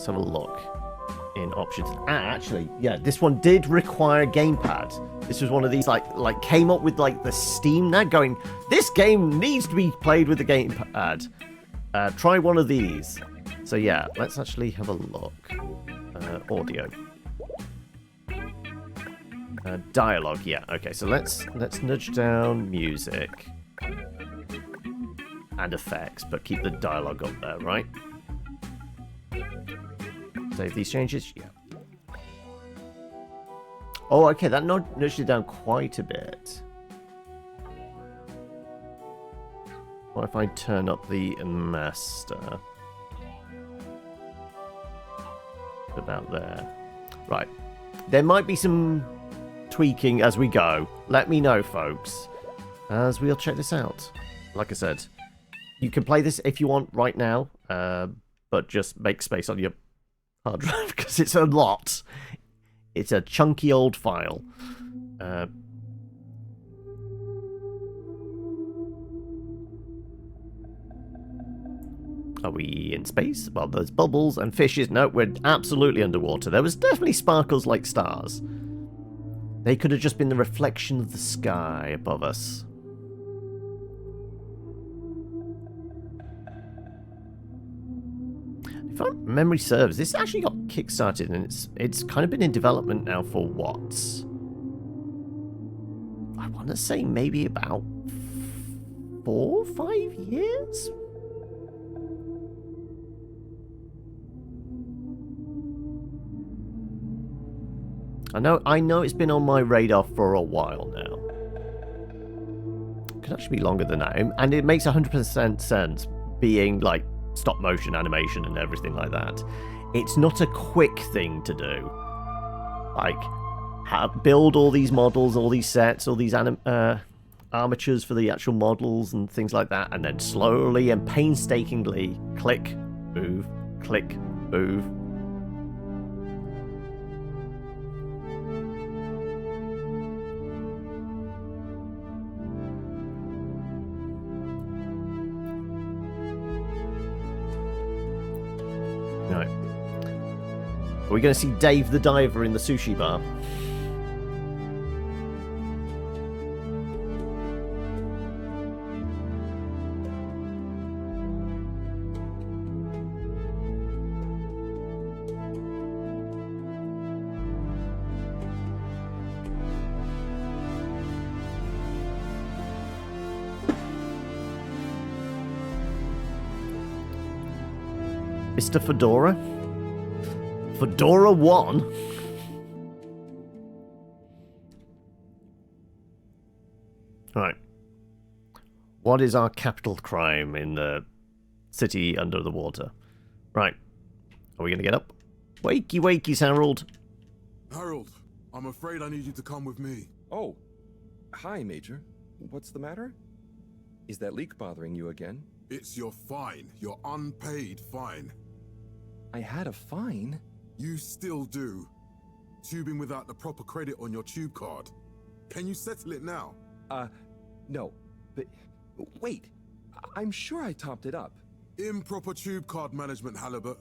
Let's have a look in options. Actually, yeah, this one did require a gamepad. This was one of these like came up with like the Steam now going, this game needs to be played with the gamepad. Try one of these. So yeah, let's actually have a look. Audio. Dialogue, yeah. Okay, so let's nudge down music and effects, but keep the dialogue up there, right? Save these changes, yeah. Oh, okay, that nudged it down quite a bit. What if I turn up the master? About there. Right. There might be some tweaking as we go. Let me know, folks, as we'll check this out. Like I said, you can play this if you want right now, but just make space on your hard drive because it's a lot. It's a chunky old file. Are we in space? Well, there's bubbles and fishes. No, we're absolutely underwater. There was definitely sparkles like stars. They could have just been the reflection of the sky above us. If memory serves, this actually got kickstarted and it's kind of been in development now for what? I want to say maybe about 4 or 5 years? I know it's been on my radar for a while now. It could actually be longer than that. And it makes 100% sense being like stop motion animation and everything like that. It's not a quick thing to do. Like, build all these models, all these sets, all these armatures for the actual models and things like that, and then slowly and painstakingly click, move, click, move. Are we going to see Dave the Diver in the sushi bar? Mr. Fedora? Fedora I? Alright. What is our capital crime in the city under the water? Right. Are we going to get up? Wakey wakeys, Harold. Harold, I'm afraid I need you to come with me. Oh. Hi, Major. What's the matter? Is that leak bothering you again? It's your fine. Your unpaid fine. I had a fine? You still do. Tubing without the proper credit on your tube card. Can you settle it now? No. But, wait. I'm sure I topped it up. Improper tube card management, Halibut.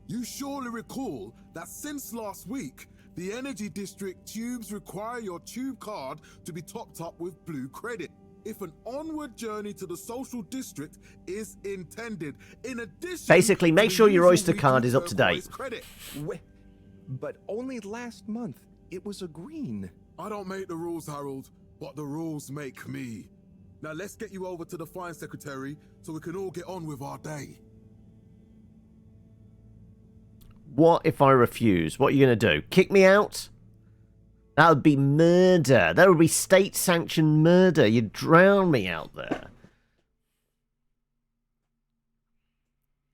You surely recall that since last week, the Energy District tubes require your tube card to be topped up with blue credit. If an onward journey to the social district is intended, in addition... Basically, make sure your Oyster card is up to date. Wait, but only last month, it was a green. I don't make the rules, Harold, but the rules make me. Now let's get you over to the fine secretary so we can all get on with our day. What if I refuse? What are you going to do? Kick me out? That would be murder. That would be state-sanctioned murder. You'd drown me out there.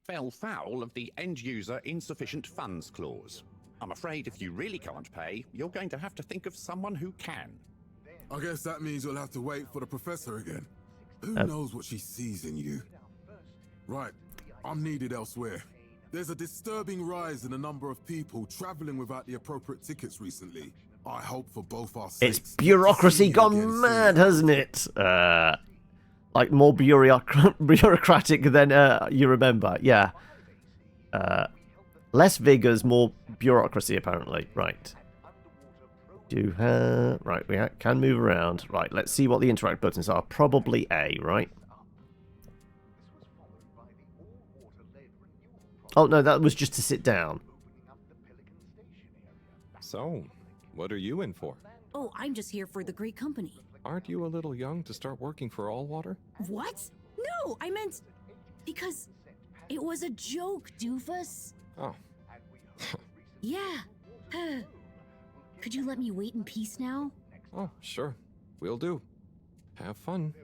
Fell foul of the end-user insufficient funds clause. I'm afraid if you really can't pay, you're going to have to think of someone who can. I guess that means you'll have to wait for the professor again. Who knows what she sees in you? Right, I'm needed elsewhere. There's a disturbing rise in the number of people traveling without the appropriate tickets recently. I hope for both our sakes. It's bureaucracy gone mad, hasn't it? Like more bureaucratic than you remember. Yeah. Less vigors, more bureaucracy, apparently. Right. Right, we can move around. Right, let's see what the interact buttons are. Probably A, right? Oh, no, that was just to sit down. So, what are you in for? Oh, I'm just here for the great company. Aren't you a little young to start working for Allwater? What? No, I meant... because it was a joke, doofus. Oh. Yeah. Could you let me wait in peace now? Oh, sure. Will do. Have fun.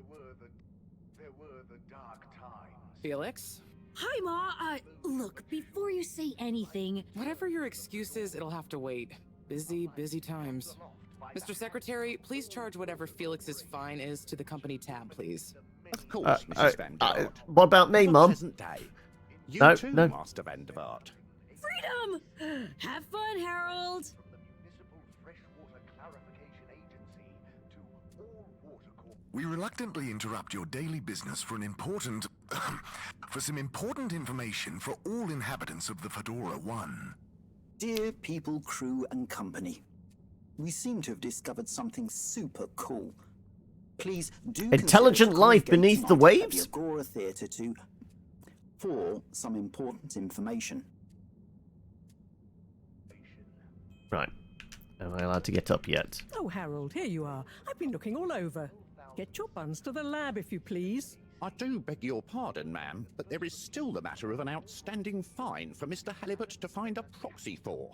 Felix? Hi, Ma. Look, before you say anything... Whatever your excuse is, it'll have to wait. Busy, busy times. Mr. Secretary, please charge whatever Felix's fine is to the company tab, please. Of course, Mrs. Vandervaart. What about me, Have a Mum? pleasant day. You No, too, no. Master Vandervaart. Freedom! Have fun, Harold! We reluctantly interrupt your daily business for some important information for all inhabitants of the Fedora I. Dear people, crew, and company, we seem to have discovered something super cool. Please do Intelligent consider life congregating beneath the at waves? the Agora Theatre for some important information. Right. Am I allowed to get up yet? Oh, Harold, here you are. I've been looking all over. Get your buns to the lab, if you please. I do beg your pardon, ma'am, but there is still the matter of an outstanding fine for Mr. Halibut to find a proxy for.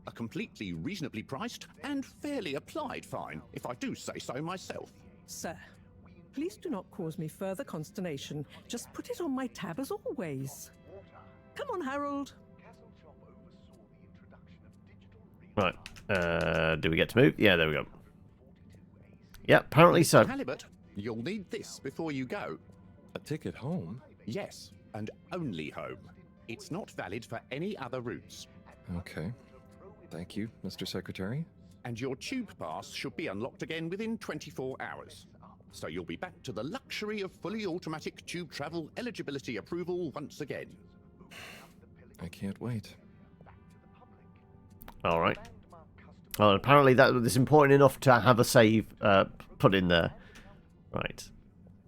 A completely reasonably priced and fairly applied fine, if I do say so myself. Sir, please do not cause me further consternation. Just put it on my tab as always. Come on, Harold. Right. Do we get to move? Yeah, there we go. Yeah, apparently so. Halibut, you'll need this before you go. A ticket home? Yes, and only home. It's not valid for any other routes. Okay. Thank you, Mr. Secretary. And your tube pass should be unlocked again within 24 hours. So you'll be back to the luxury of fully automatic tube travel eligibility approval once again. I can't wait. All right. Well, apparently that is important enough to have a save put in there. Right.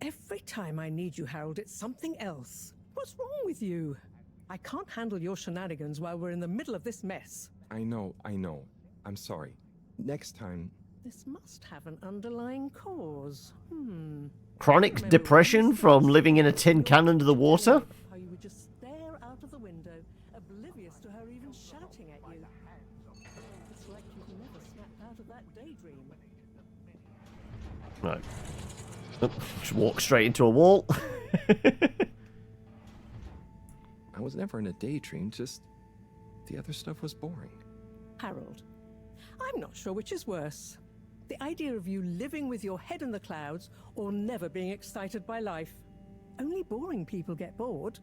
Every time I need you, Harold, it's something else. What's wrong with you? I can't handle your shenanigans while we're in the middle of this mess. I know. I'm sorry. Next time... This must have an underlying cause. Chronic depression from living in a tin can under the water? How you would just stare out of the window, oblivious to her even shouting at you. It's like you've never snapped out of that daydream. Right. Just walk straight into a wall. I was never in a daydream, just... the other stuff was boring. Harold, I'm not sure which is worse. The idea of you living with your head in the clouds or never being excited by life. Only boring people get bored.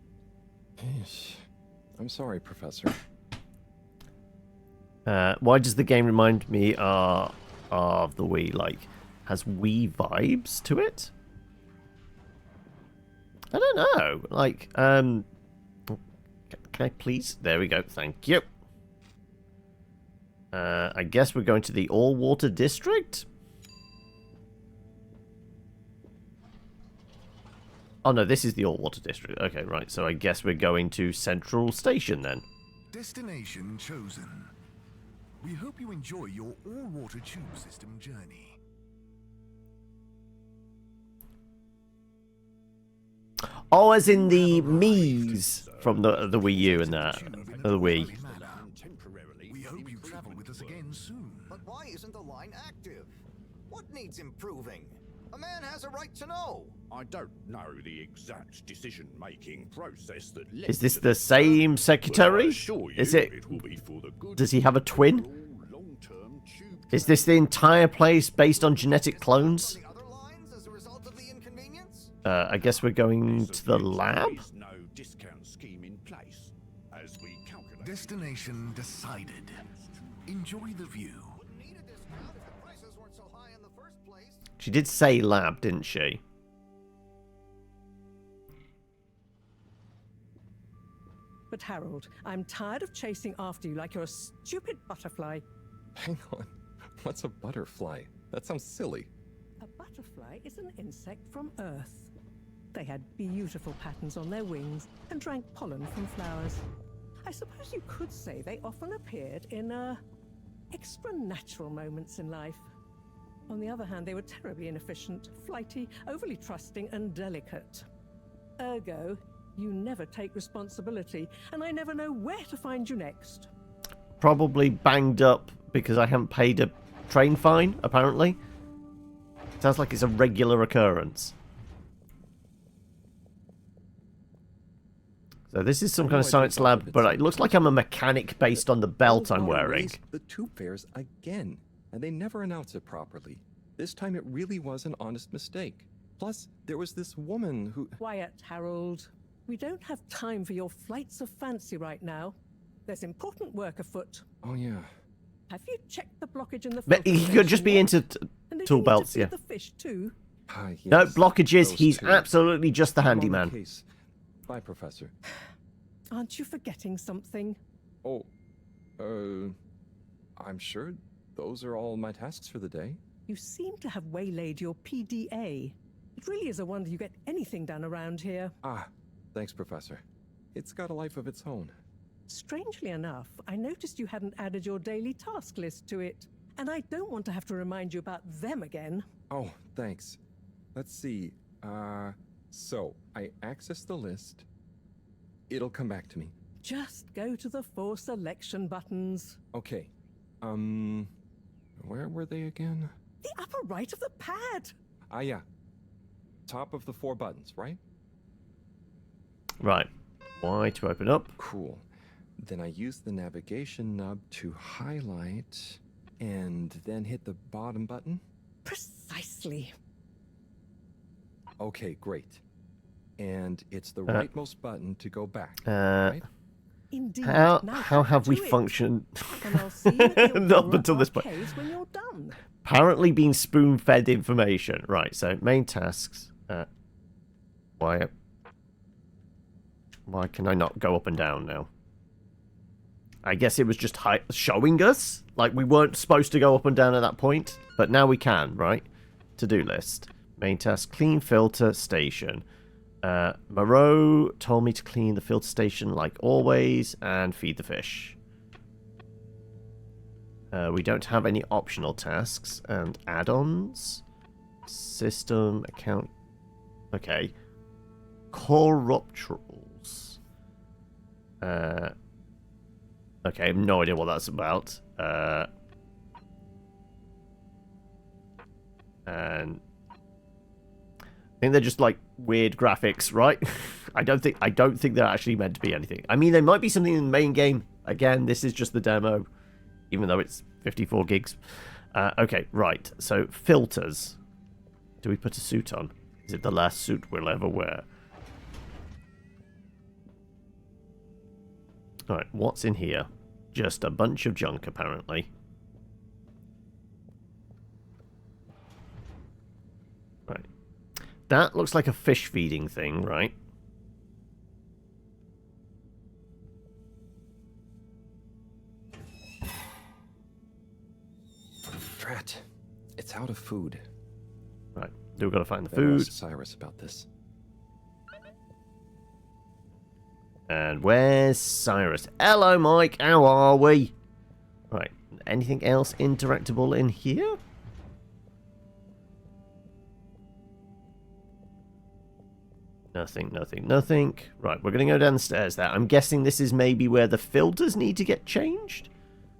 I'm sorry, Professor. Why does the game remind me of the Wii? Like, has Wii vibes to it? I don't know. Like, can I please? There we go. Thank you. I guess we're going to the all-water district? Oh no, this is the all-water district. Okay, right. So I guess we're going to Central Station then. Destination chosen. We hope you enjoy your all-water tube system journey. Oh, as in the Mii's from the Wii U and that. The Wii. We hope you travel with us again soon. But why isn't the line active? What needs improving? A man has a right to know. I don't know the exact decision-making process that led Is this to the same secretary? Is it? will be for the good Does he have a twin? of all long-term tube Is this the entire place based on genetic clones? The other lines as a result of the inconvenience? I guess we're going to the lab? There is no discount scheme in place, as we calculate. Destination decided. Enjoy the view. Wouldn't need a discount if the prices weren't so high in the first place. She did say lab, didn't she? But Harold, I'm tired of chasing after you like you're a stupid butterfly. Hang on. What's a butterfly? That sounds silly. A butterfly is an insect from Earth. They had beautiful patterns on their wings and drank pollen from flowers. I suppose you could say they often appeared in extra natural moments in life. On the other hand, they were terribly inefficient, flighty, overly trusting, and delicate. Ergo, you never take responsibility, and I never know where to find you next. Probably banged up because I haven't paid a train fine, apparently. Sounds like it's a regular occurrence. So this is some kind of science lab, but it looks like I'm a mechanic based on the belt I'm wearing. The tube fairs again, and they never announce it properly. This time it really was an honest mistake. Plus, there was this woman who... Quiet, Harold. We don't have time for your flights of fancy right now. There's important work afoot. Oh, yeah. Have you checked the blockage in the But he could just be into tool belts, yeah. The fish too? Yes, no blockages, he's two. absolutely just the handyman. Case. Bye, Professor. Aren't you forgetting something? Oh, I'm sure those are all my tasks for the day. You seem to have waylaid your PDA. It really is a wonder you get anything done around here. Ah, thanks, Professor. It's got a life of its own. Strangely enough, I noticed you hadn't added your daily task list to it. And I don't want to have to remind you about them again. Oh, thanks. Let's see. So, I access the list. It'll come back to me. Just go to the 4 selection buttons. Okay. Where were they again? The upper right of the pad. Ah, yeah. Top of the 4 buttons, right? Right. Y to open up. Cool. Then I use the navigation nub to highlight and then hit the bottom button. Precisely. Okay, great. And it's the rightmost button to go back, right? Indeed. How have we functioned up until this point? When you're done. Apparently being spoon-fed information. Right, so main tasks. Why can I not go up and down now? I guess it was just showing us. Like, we weren't supposed to go up and down at that point. But now we can, right? To-do list. Main task, clean filter station. Moreau told me to clean the filter station like always and feed the fish. We don't have any optional tasks and add-ons. System, account... Okay. Corrupturals. Okay, I have no idea what that's about. And... I think they're just like weird graphics, right? I don't think they're actually meant to be anything. I mean, there might be something in the main game. Again, this is just the demo, even though it's 54 gigs. Okay, right. So filters. Do we put a suit on? Is it the last suit we'll ever wear? All right, what's in here? Just a bunch of junk, apparently. Right. That looks like a fish feeding thing, right? Drat. It's out of food. Right. We've got to find the Better food. ask Cyrus about this. And where's Cyrus? Hello, Mike. How are we? Right. Anything else interactable in here? Nothing, nothing, nothing. Right, we're going to go down the stairs there. I'm guessing this is maybe where the filters need to get changed.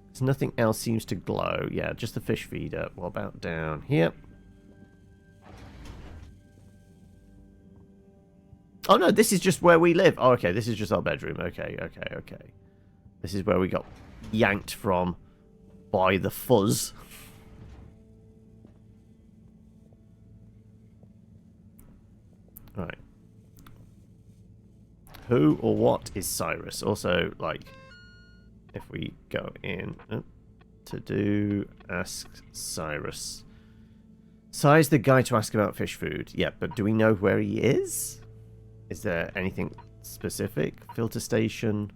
Because nothing else seems to glow. Yeah, just the fish feeder. What about down here? Oh, no, this is just where we live. Oh, okay, this is just our bedroom. Okay, okay, okay. This is where we got yanked from by the fuzz. Right. Who or what is Cyrus? Also, like, if we go in to do ask Cyrus. Cy's the guy to ask about fish food. Yeah, but do we know where he is? Is there anything specific? Filter station.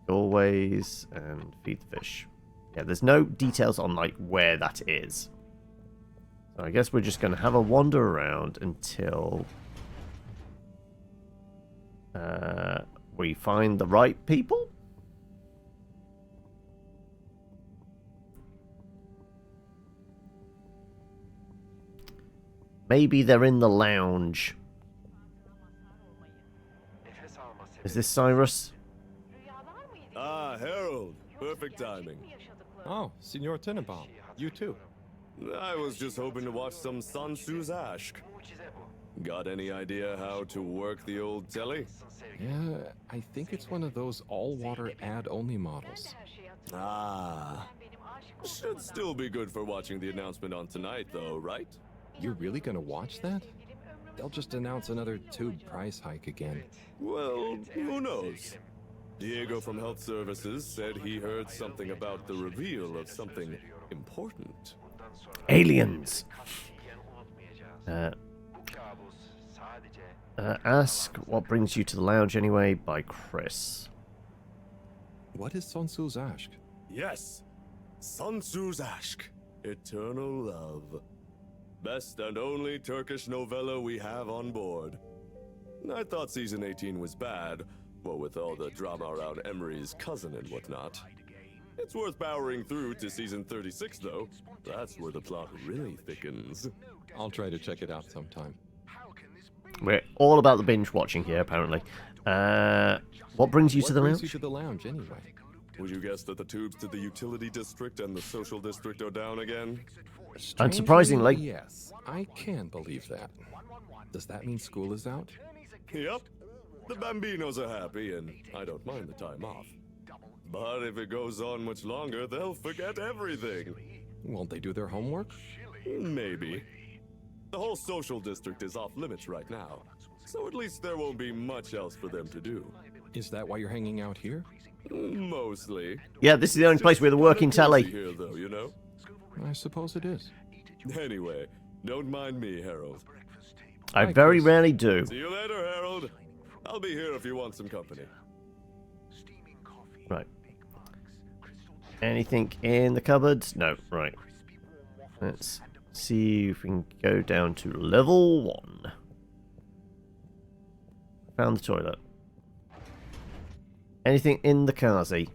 Always, and feed the fish. Yeah, there's no details on like where that is. So I guess we're just going to have a wander around until we find the right people. Maybe they're in the lounge. Is this Cyrus? Ah, Harold. Perfect timing. Oh, Signor Tenenbaum. You too. I was just hoping to watch some Sansu's. Got any idea how to work the old telly? Yeah, I think it's one of those all-water ad-only models. Ah. Should still be good for watching the announcement on tonight, though, right? You're really gonna watch that? They'll just announce another tube price hike again. Well, who knows? Diego from Health Services said he heard something about the reveal of something important. Aliens. Ask What Brings You to the Lounge Anyway by Chris. What is Sansu's Ashk? Yes, Sansu's Ashk, Eternal Love. Best and only Turkish novella we have on board. I thought season 18 was bad, what with all the drama around Emery's cousin and whatnot. It's worth powering through to season 36 though. That's where the plot really thickens. I'll try to check it out sometime. We're all about the binge watching here, apparently. What brings you to the lounge? What brings you to the lounge, anyway? Would you guess that the tubes to the utility district and the social district are down again? Unsurprisingly. Yes, I can believe that. Does that mean school is out? Yep. The Bambinos are happy, and I don't mind the time off. But if it goes on much longer, they'll forget everything. Won't they do their homework? Maybe. The whole social district is off limits right now, so at least there won't be much else for them to do. Is that why you're hanging out here? Mostly. Yeah, this is the only place with a working telly. Here, though, you know? I suppose it is. Anyway, don't mind me, Harold. I very rarely do. See you later, Harold. I'll be here if you want some company. Right. Anything in the cupboards? No. Right. Let's see if we can go down to level 1. Found the toilet. Anything in the Kazi?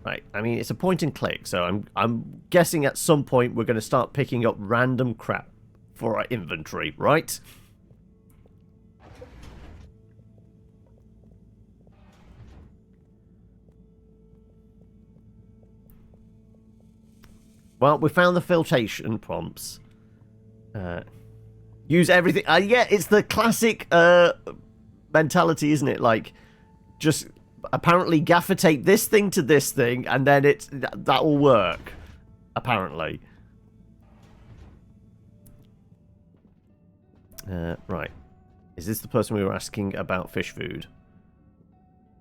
Right. I mean, it's a point and click, so I'm guessing at some point we're going to start picking up random crap for our inventory, right? Well, we found the filtration prompts. Use everything. Yeah, it's the classic mentality, isn't it? Like, just apparently gaffer tape this thing to this thing, and then that will work. Apparently. Right. Is this the person we were asking about fish food?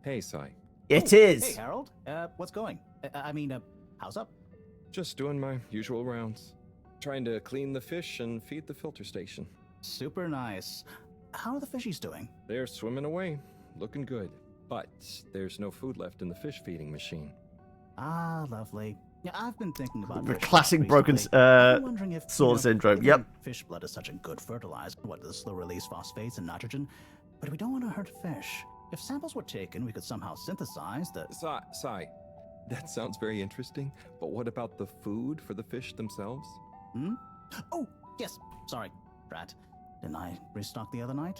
Hey, Sai. It is. Hey, Harold. What's going? How's up? Just doing my usual rounds. Trying to clean the fish and feed the filter station. Super nice. How are the fishies doing? They're swimming away. Looking good. But there's no food left in the fish feeding machine. Ah, lovely. Yeah, I've been thinking about the fish classic broken sword syndrome. Yep. Fish blood is such a good fertilizer. What, the slow release phosphates and nitrogen? But we don't want to hurt fish. If samples were taken, we could somehow synthesize the... Sai, that sounds very interesting, but what about the food for the fish themselves? Oh, yes. Sorry, Brad. Didn't I restock the other night?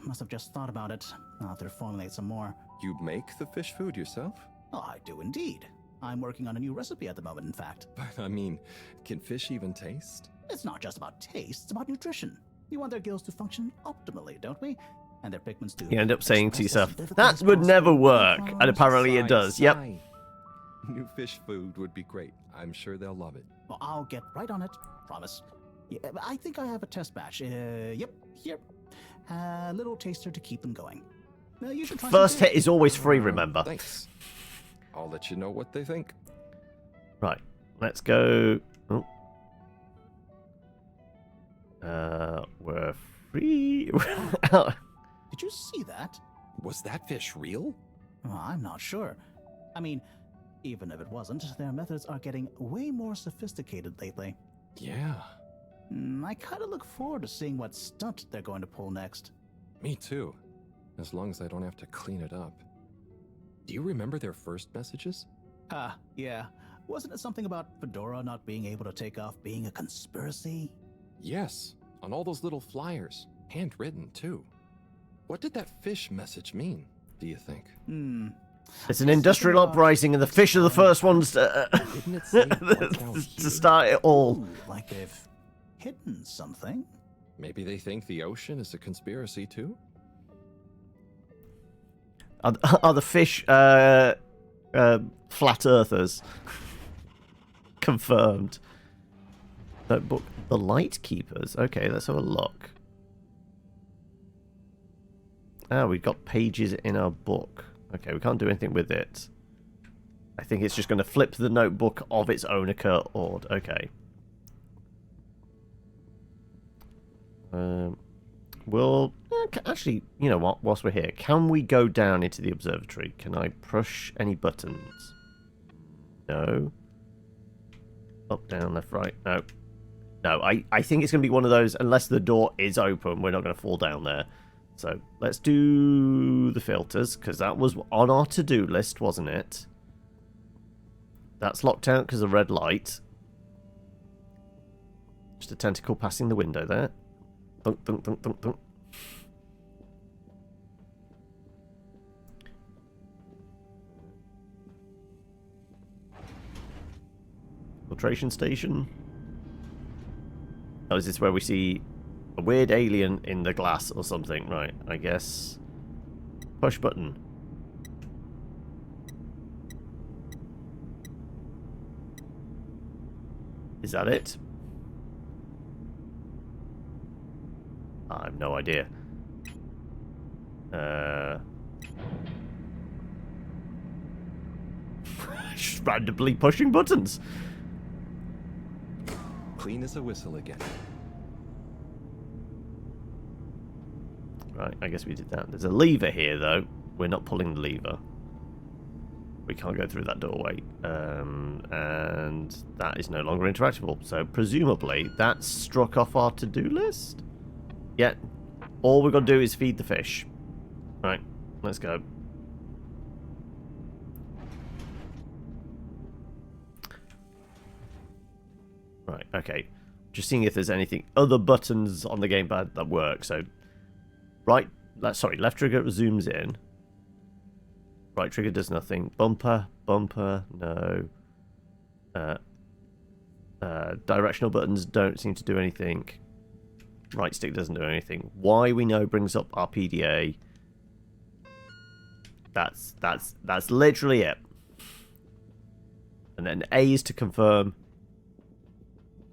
Must have just thought about it. I'll have to formulate some more. You make the fish food yourself? Oh, I do indeed. I'm working on a new recipe at the moment, in fact. But, I mean, can fish even taste? It's not just about taste, it's about nutrition. We want their gills to function optimally, don't we? And their pigments too. You end up saying to yourself, that would never work. And apparently it does. Yep. New fish food would be great. I'm sure they'll love it. Well, I'll get right on it. Promise. Yeah, I think I have a test batch. Yep, here. A little taster to keep them going. You should try First hit is always free, remember. Thanks. I'll let you know what they think. Right. Let's go. Oh. We're free. Did you see that? Was that fish real? Well, I'm not sure. I mean, even if it wasn't, their methods are getting way more sophisticated lately. Yeah, I kind of look forward to seeing what stunt they're going to pull next. me too. As long as I don't have to clean it up. Do you remember their first messages? Yeah. Wasn't it something about Fedora not being able to take off being a conspiracy? Yes, on all those little flyers. Handwritten, too. What did that fish message mean, do you think? It's an industrial uprising, and the fish are the first ones to, Didn't it say what's out to here? start it all. Ooh, like they've hidden something? Maybe they think the ocean is a conspiracy, too? Are the fish flat earthers? Confirmed. Notebook. The Light Keepers. Okay, let's have a look. We've got pages in our book. Okay, we can't do anything with it. I think it's just going to flip the notebook of its own accord. Okay. Well, actually, you know what? Whilst we're here, can we go down into the observatory? Can I push any buttons? No. Up, down, left, right. No. No, I think it's going to be one of those, unless the door is open, we're not going to fall down there. So, let's do the filters, because that was on our to-do list, wasn't it? That's locked out because of red light. Just a tentacle passing the window there. Dunk, dunk, dunk, dunk, dunk. Filtration station. Oh, is this where we see a weird alien in the glass or something? Right, I guess. Push button. Is that it? I have no idea. Just randomly pushing buttons. Clean as a whistle again. Right, I guess we did that. There's a lever here, though. We're not pulling the lever. We can't go through that doorway. And that is no longer interactable. So, presumably, that's struck off our to-do list? Yeah. All we've got to do is feed the fish. Right, let's go. Right, okay. Just seeing if there's anything, other buttons on the gamepad that work. So, left trigger zooms in. Right trigger does nothing. Bumper, no. Directional buttons don't seem to do anything. Right stick doesn't do anything. Y we know brings up our PDA. That's literally it. And then A is to confirm.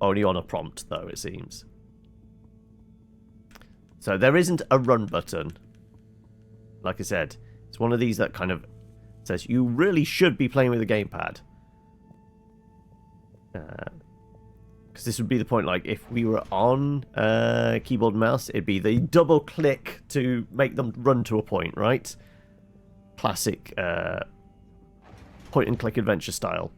Only on a prompt, though, it seems. So there isn't a run button. Like I said, it's one of these that kind of says you really should be playing with a gamepad. Because this would be the point, like, if we were on keyboard and mouse, it'd be the double click to make them run to a point, right? Classic point and click adventure style.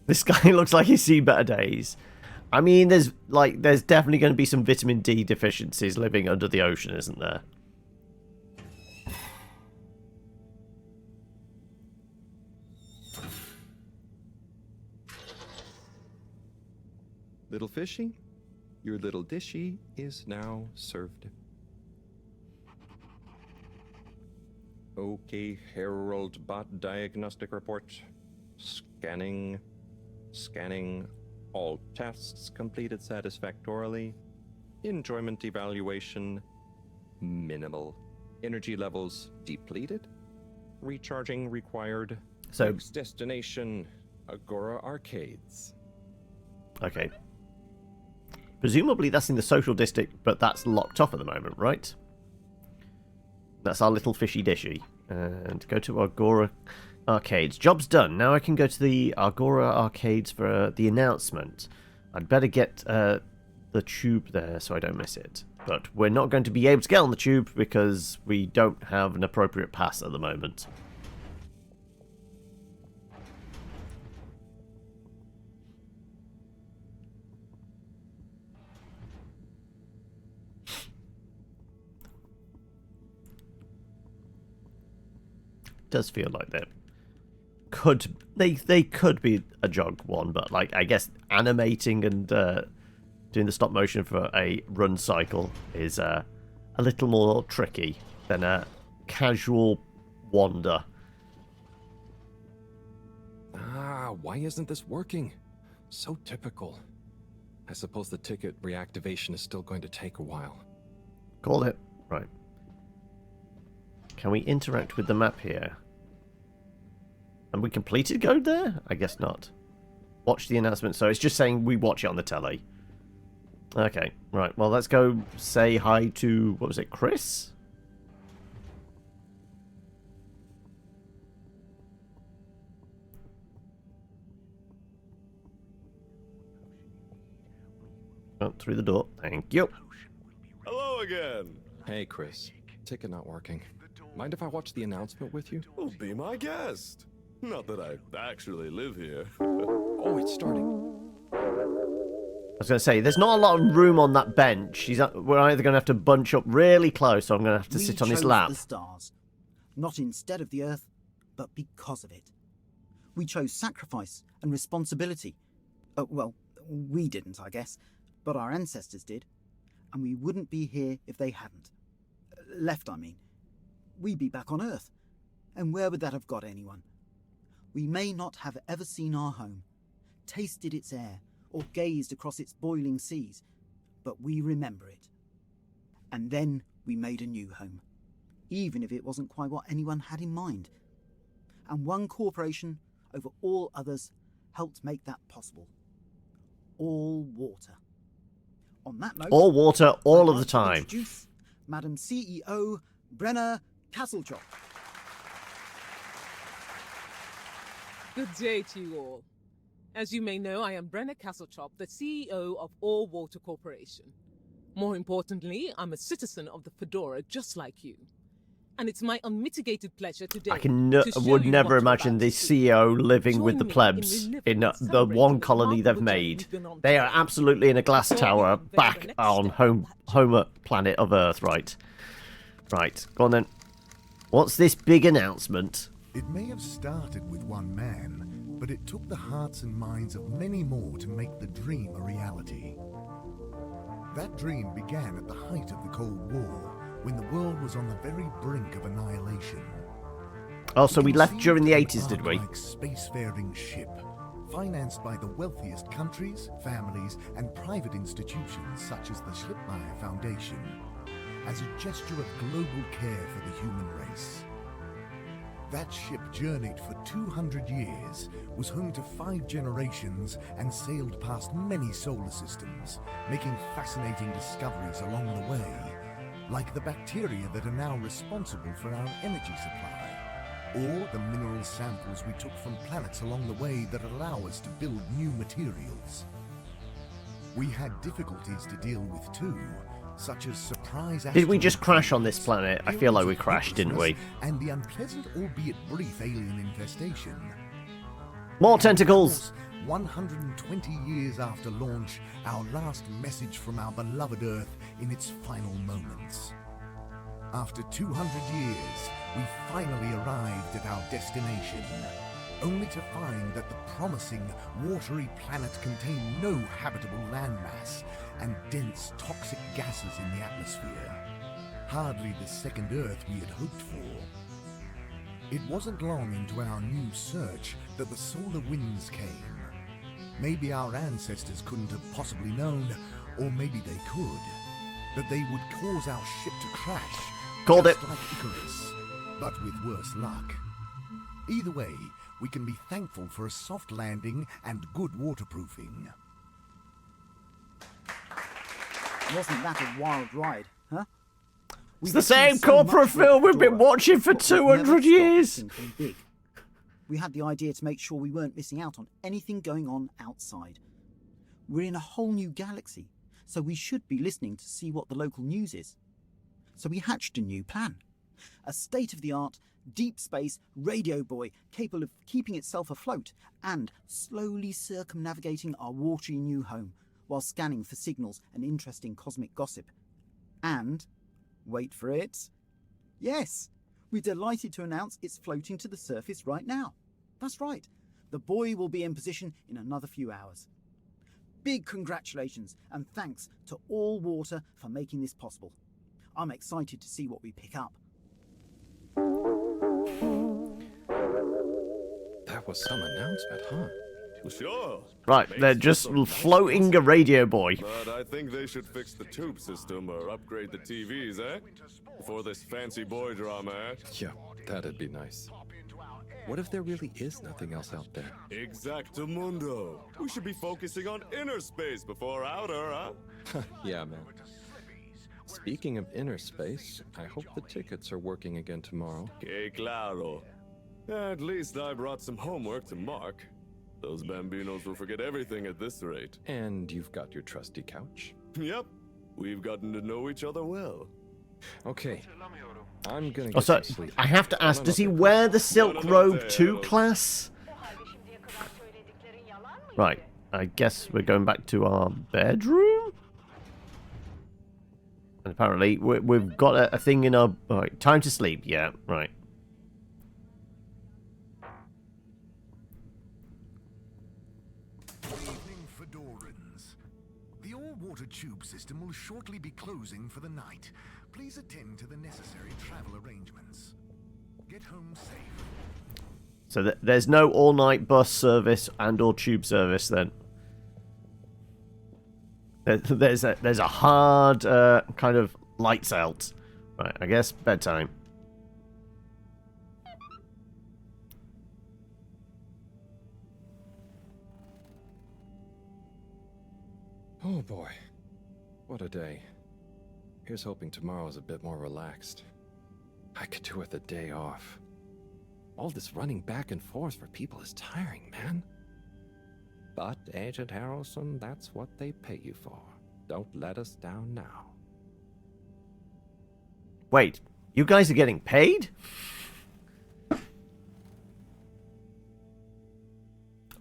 This guy looks like he's seen better days. I mean, there's definitely going to be some vitamin D deficiencies living under the ocean, isn't there? Little fishy, your little dishy is now served. Okay, Harold bot diagnostic report. Scanning. All tests completed satisfactorily. Enjoyment evaluation minimal. Energy levels depleted. Recharging required. So, next destination, Agora Arcades. Okay. Presumably that's in the social district, but that's locked off at the moment, right? That's our little fishy dishy. And go to Agora Arcades. Job's done. Now I can go to the Agora arcades for the announcement. I'd better get the tube there so I don't miss it. But we're not going to be able to get on the tube because we don't have an appropriate pass at the moment. Does feel like they could be a jog one, but like I guess animating and doing the stop motion for a run cycle is a little more tricky than a casual wander. Why isn't this working? So typical. I suppose the ticket reactivation is still going to take a while. Call it. Right. Can we interact with the map here? And we completed go there? I guess not. Watch the announcement. So it's just saying we watch it on the telly. Okay, right. Well, let's go say hi to, what was it, Chris? Oh, through the door. Thank you. Hello again. Hey, Chris. Ticket not working. Mind if I watch the announcement with you? Well, be my guest. Not that I actually live here. Oh, it's starting. I was going to say, there's not a lot of room on that bench. We're either going to have to bunch up really close or I'm going to have to sit on his lap. We chose the stars. Not instead of the Earth, but because of it. We chose sacrifice and responsibility. Well, we didn't, I guess, but our ancestors did. And we wouldn't be here if they hadn't. Left, I mean. We'd be back on Earth. And where would that have got anyone? We may not have ever seen our home, tasted its air, or gazed across its boiling seas, but we remember it. And then we made a new home, even if it wasn't quite what anyone had in mind. And one corporation over all others helped make that possible. All water. On that note, all water, all of the time. Introduce Madam CEO Brenna Castlechock. Good day to you all. As you may know, I am Brenna Castlechock, the CEO of All Water Corporation. More importantly, I'm a citizen of the Fedora just like you. And it's my unmitigated pleasure today would never imagine the CEO living with the plebs in the one colony they've made. They are absolutely in a glass tower back on home planet of Earth, right? Right, go on then. What's this big announcement? It may have started with one man, but it took the hearts and minds of many more to make the dream a reality. That dream began at the height of the Cold War, when the world was on the very brink of annihilation. Oh, so we left during the 80s, did we? Like spacefaring ship, financed by the wealthiest countries, families, and private institutions such as the Schlipmeyer Foundation, as a gesture of global care for the human race. That ship journeyed for 200 years, was home to 5 generations, and sailed past many solar systems, making fascinating discoveries along the way, like the bacteria that are now responsible for our energy supply, or the mineral samples we took from planets along the way that allow us to build new materials. We had difficulties to deal with too, such as surprise. Did we just crash on this planet? I feel like we crashed, didn't we? And the unpleasant, albeit brief, alien infestation. More tentacles! 120 years after launch, our last message from our beloved Earth in its final moments. After 200 years, we finally arrived at our destination, only to find that the promising, watery planet contained no habitable landmass and dense, toxic gases in the atmosphere. Hardly the second Earth we had hoped for. It wasn't long into our new search that the solar winds came. Maybe our ancestors couldn't have possibly known, or maybe they could, that they would cause our ship to crash, Called it. like Icarus, but with worse luck. Either way, we can be thankful for a soft landing and good waterproofing. Wasn't that a wild ride, huh? It's the same corporate film we've been watching for 200 years. We had the idea to make sure we weren't missing out on anything going on outside. We're in a whole new galaxy, so we should be listening to see what the local news is. So we hatched a new plan. A state-of-the-art, deep space radio buoy capable of keeping itself afloat and slowly circumnavigating our watery new home while scanning for signals and interesting cosmic gossip. And, wait for it, yes, we're delighted to announce it's floating to the surface right now. That's right, the buoy will be in position in another few hours. Big congratulations and thanks to All Water for making this possible. I'm excited to see what we pick up. That was some announcement, huh? Sure. Right, they're just floating a radio buoy. But I think they should fix the tube system or upgrade the TVs, eh? Before this fancy boy drama, eh? Yeah, that'd be nice. What if there really is nothing else out there? Exactamundo. We should be focusing on inner space before outer, huh? Yeah, man. Speaking of inner space, I hope the tickets are working again tomorrow. Que claro. At least I brought some homework to mark. Those bambinos will forget everything at this rate. And you've got your trusty couch. Yep. We've gotten to know each other well. Okay. I'm gonna Oh, get so some sleep. I have to ask, does he wear the Silk Robe 2 class? Right, I guess we're going back to our bedroom? And apparently we've got a thing in our... Right, time to sleep, yeah, right. Evening, Fedorans. The all-water tube system will shortly be closing for the night. Please attend to the necessary travel arrangements. Get home safe. So there's no all-night bus service and or tube service then? There's a hard kind of lights out. Right, I guess bedtime. Oh boy, what a day. Here's hoping tomorrow's a bit more relaxed. I could do with a day off. All this running back and forth for people is tiring, man. But, Agent Harrelson, that's what they pay you for. Don't let us down now. Wait, you guys are getting paid?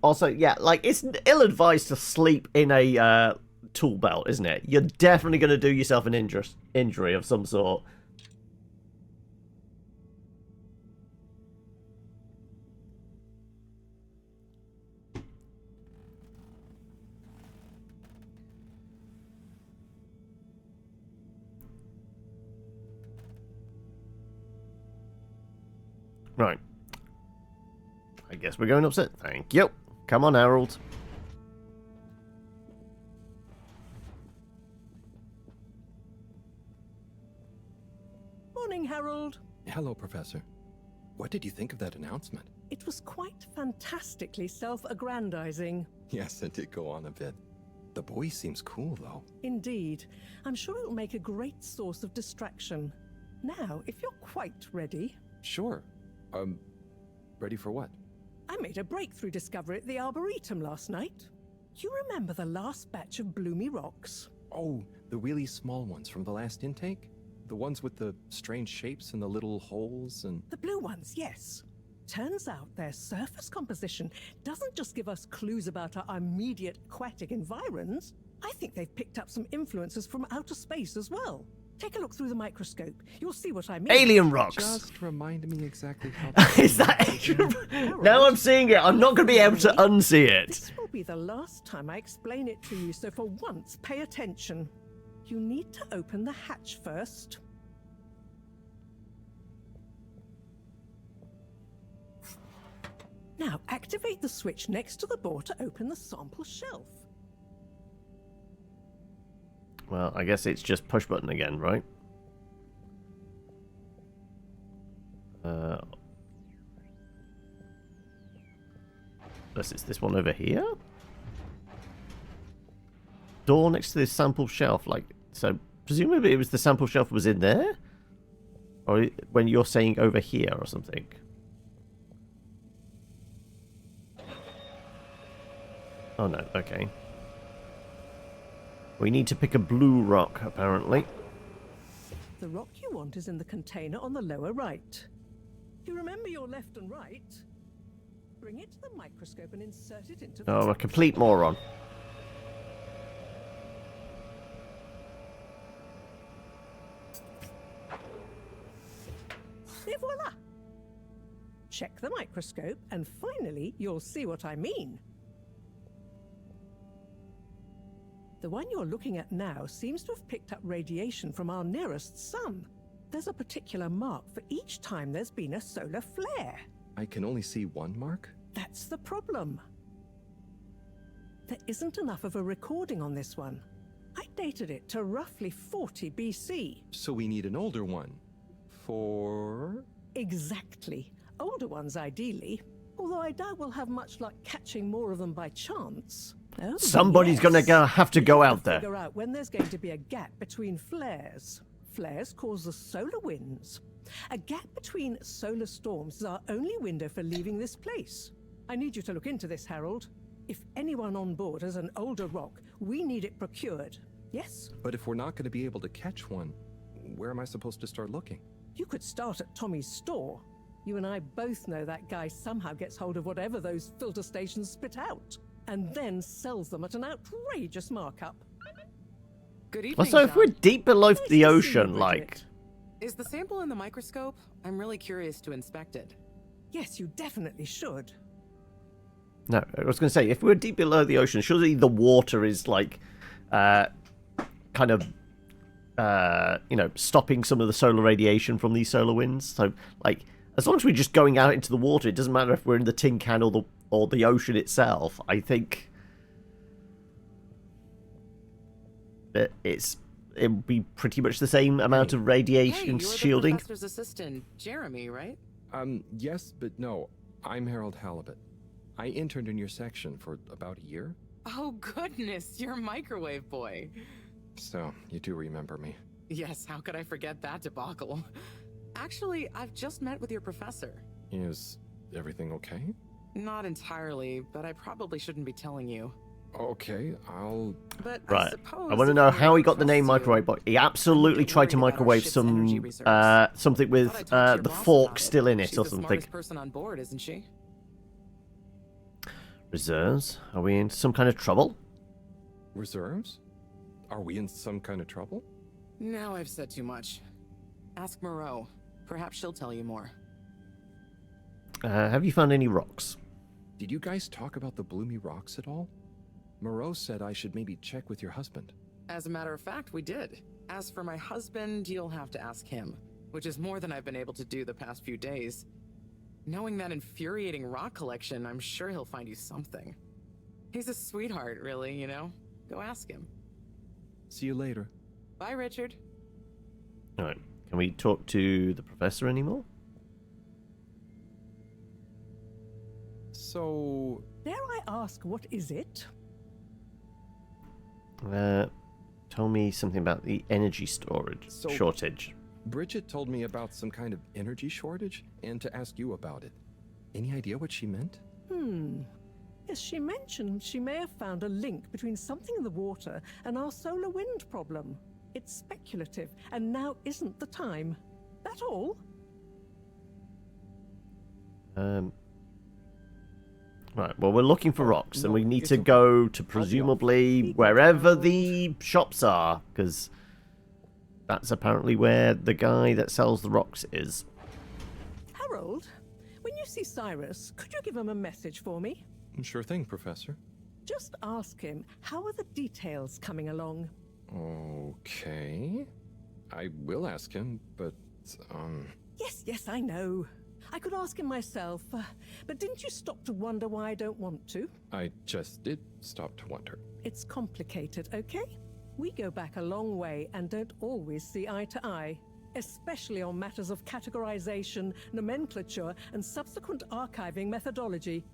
Also, yeah, like, it's ill-advised to sleep in a tool belt, isn't it? You're definitely going to do yourself an injury of some sort. Right. I guess we're going upstairs. Thank you. Come on, Harold. Morning, Harold. Hello, Professor. What did you think of that announcement? It was quite fantastically self-aggrandizing. Yes, it did go on a bit. The boy seems cool, though. Indeed. I'm sure it'll make a great source of distraction. Now, if you're quite ready... Sure. Ready for what? I made a breakthrough discovery at the Arboretum last night. You remember the last batch of bloomy rocks? Oh, the really small ones from the last intake? The ones with the strange shapes and the little holes and... The blue ones, yes. Turns out their surface composition doesn't just give us clues about our immediate aquatic environs. I think they've picked up some influences from outer space as well. Take a look through the microscope. You'll see what I mean. Alien rocks. Just remind me exactly how... Is that alien? Now I'm seeing it. I'm not going to be able to unsee it. This will be the last time I explain it to you, so for once, pay attention. You need to open the hatch first. Now, activate the switch next to the door to open the sample shelf. Well, I guess it's just push button again, right? Unless it's this one over here? Door next to this sample shelf, like, so presumably it was the sample shelf was in there? Or when you're saying over here or something? Oh no, okay. We need to pick a blue rock, apparently. The rock you want is in the container on the lower right. You remember your left and right? Bring it to the microscope and insert it into the... Oh, I'm a complete moron. Et voila! Check the microscope and finally you'll see what I mean. The one you're looking at now seems to have picked up radiation from our nearest sun. There's a particular mark for each time there's been a solar flare. I can only see one mark? That's the problem. There isn't enough of a recording on this one. I dated it to roughly 40 BC. So we need an older one. For... Exactly. Older ones, ideally. Although I doubt we'll have much luck catching more of them by chance. Oh, Somebody's gonna have to go out there. Figure out when there's going to be a gap between flares. Flares cause the solar winds. A gap between solar storms is our only window for leaving this place. I need you to look into this, Harold. If anyone on board has an older rock, we need it procured. Yes? But if we're not going to be able to catch one, where am I supposed to start looking? You could start at Tommy's store. You and I both know that guy somehow gets hold of whatever those filter stations spit out, and then sells them at an outrageous markup. Good evening, Also, if John. we're deep below Nice the to see you, ocean, Bridget. like... Is the sample in the microscope? I'm really curious to inspect it. Yes, you definitely should. No, I was going to say, if we're deep below the ocean, surely the water is, like, kind of, stopping some of the solar radiation from these solar winds. So, like, as long as we're just going out into the water, it doesn't matter if we're in the tin can or the ocean itself. I think that it would be pretty much the same amount of radiation Hey, you're shielding. the professor's assistant, Jeremy, right? Yes, but no. I'm Harold Halibut. I interned in your section for about a year. Oh goodness, you're microwave boy. So, you do remember me. Yes, how could I forget that debacle? Actually, I've just met with your professor. Is everything okay? Not entirely, but I probably shouldn't be telling you. Okay, I'll... But Right. suppose I want to if know you're how he got the name trust you, microwave, but he absolutely don't tried to worry about our microwave ship's some energy reserves. something with Thought I'd talk to your the boss fork about still in it She's or the something. smartest person on board, isn't she? Reserves? Are we in some kind of trouble? Reserves? Are we in some kind of trouble? Now I've said too much. Ask Moreau. Perhaps she'll tell you more. Have you found any rocks? Did you guys talk about the bloomy rocks at all? Moreau said I should maybe check with your husband. As a matter of fact, we did. As for my husband, you'll have to ask him, which is more than I've been able to do the past few days. Knowing that infuriating rock collection, I'm sure he'll find you something. He's a sweetheart, really, you know? Go ask him. See you later. Bye, Richard. Alright, can we talk to the professor anymore? So... Dare I ask, what is it? Tell me something about the energy storage shortage. Bridget told me about some kind of energy shortage and to ask you about it. Any idea what she meant? Yes, she mentioned she may have found a link between something in the water and our solar wind problem. It's speculative, and now isn't the time. That all? Right, well, we're looking for rocks, and we need to go to presumably wherever the shops are, because that's apparently where the guy that sells the rocks is. Harold, when you see Cyrus, could you give him a message for me? Sure thing, Professor. Just ask him, how are the details coming along? Okay. I will ask him, but, Yes, I know. I could ask him myself, but didn't you stop to wonder why I don't want to? I just did stop to wonder. It's complicated, okay? We go back a long way and don't always see eye to eye, especially on matters of categorization, nomenclature, and subsequent archiving methodology.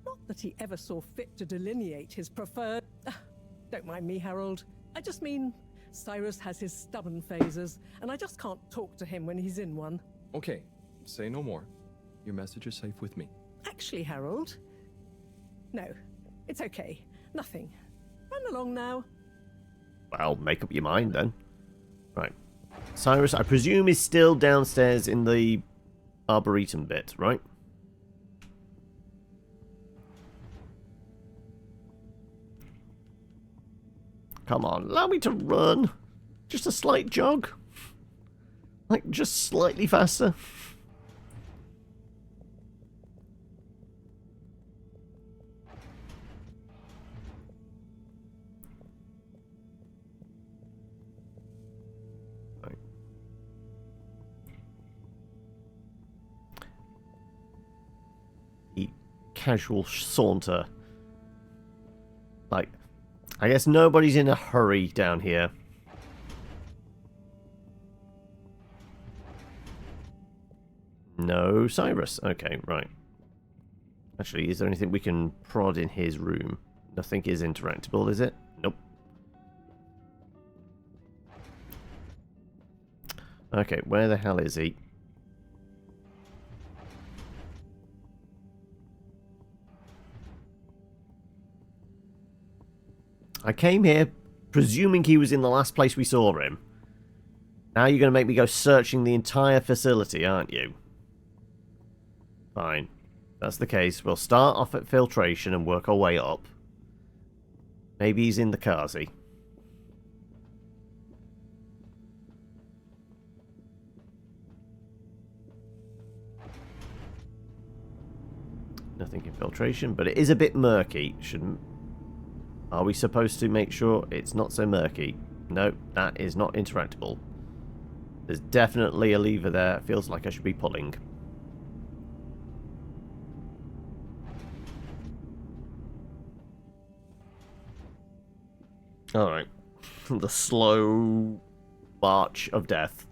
Not that he ever saw fit to delineate his preferred... Don't mind me, Harold. I just mean, Cyrus has his stubborn phases, and I just can't talk to him when he's in one. Okay, say no more. Your message is safe with me. Actually, Harold... No, it's okay. Nothing. Run along now. Well, make up your mind then. Right. Cyrus, I presume, is still downstairs in the Arboretum bit, right? Come on, allow me to run. Just a slight jog. Like, just slightly faster. Right. The casual saunter. Like, I guess nobody's in a hurry down here. No Cyrus. Okay, right. Actually, is there anything we can prod in his room? Nothing is interactable, is it? Nope. Okay, where the hell is he? I came here presuming he was in the last place we saw him. Now you're going to make me go searching the entire facility, aren't you? Fine. If that's the case, we'll start off at filtration and work our way up. Maybe he's in the Kazi. Nothing in filtration, but it is a bit murky. Shouldn't... Are we supposed to make sure it's not so murky? No, that is not interactable. There's definitely a lever there. It feels like I should be pulling. Alright. The slow march of death.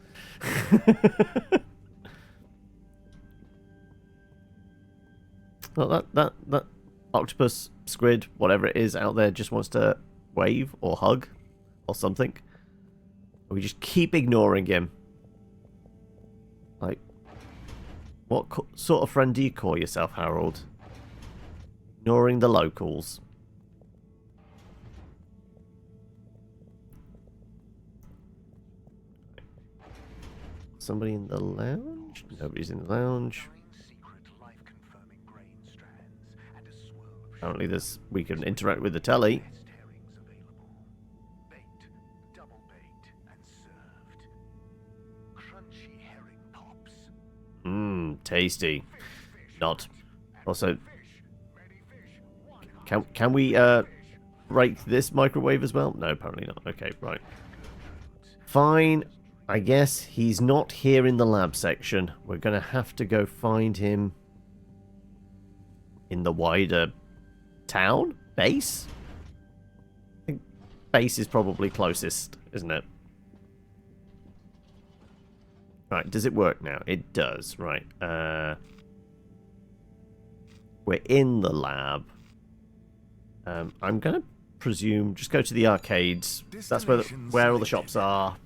Well, that octopus, squid, whatever it is out there just wants to wave or hug or something. We just keep ignoring him. Like, what sort of friend do you call yourself, Harold? Ignoring the locals. Somebody in the lounge? Nobody's in the lounge. Apparently we can interact with the telly. Mmm, tasty. Not. Also, can we break this microwave as well? No, apparently not. Okay, right. Fine. I guess he's not here in the lab section. We're going to have to go find him in the wider town? Base? I think base is probably closest, isn't it? Right, does it work now? It does, right. We're in the lab. I'm going to presume, just go to the arcades. That's where all the shops are.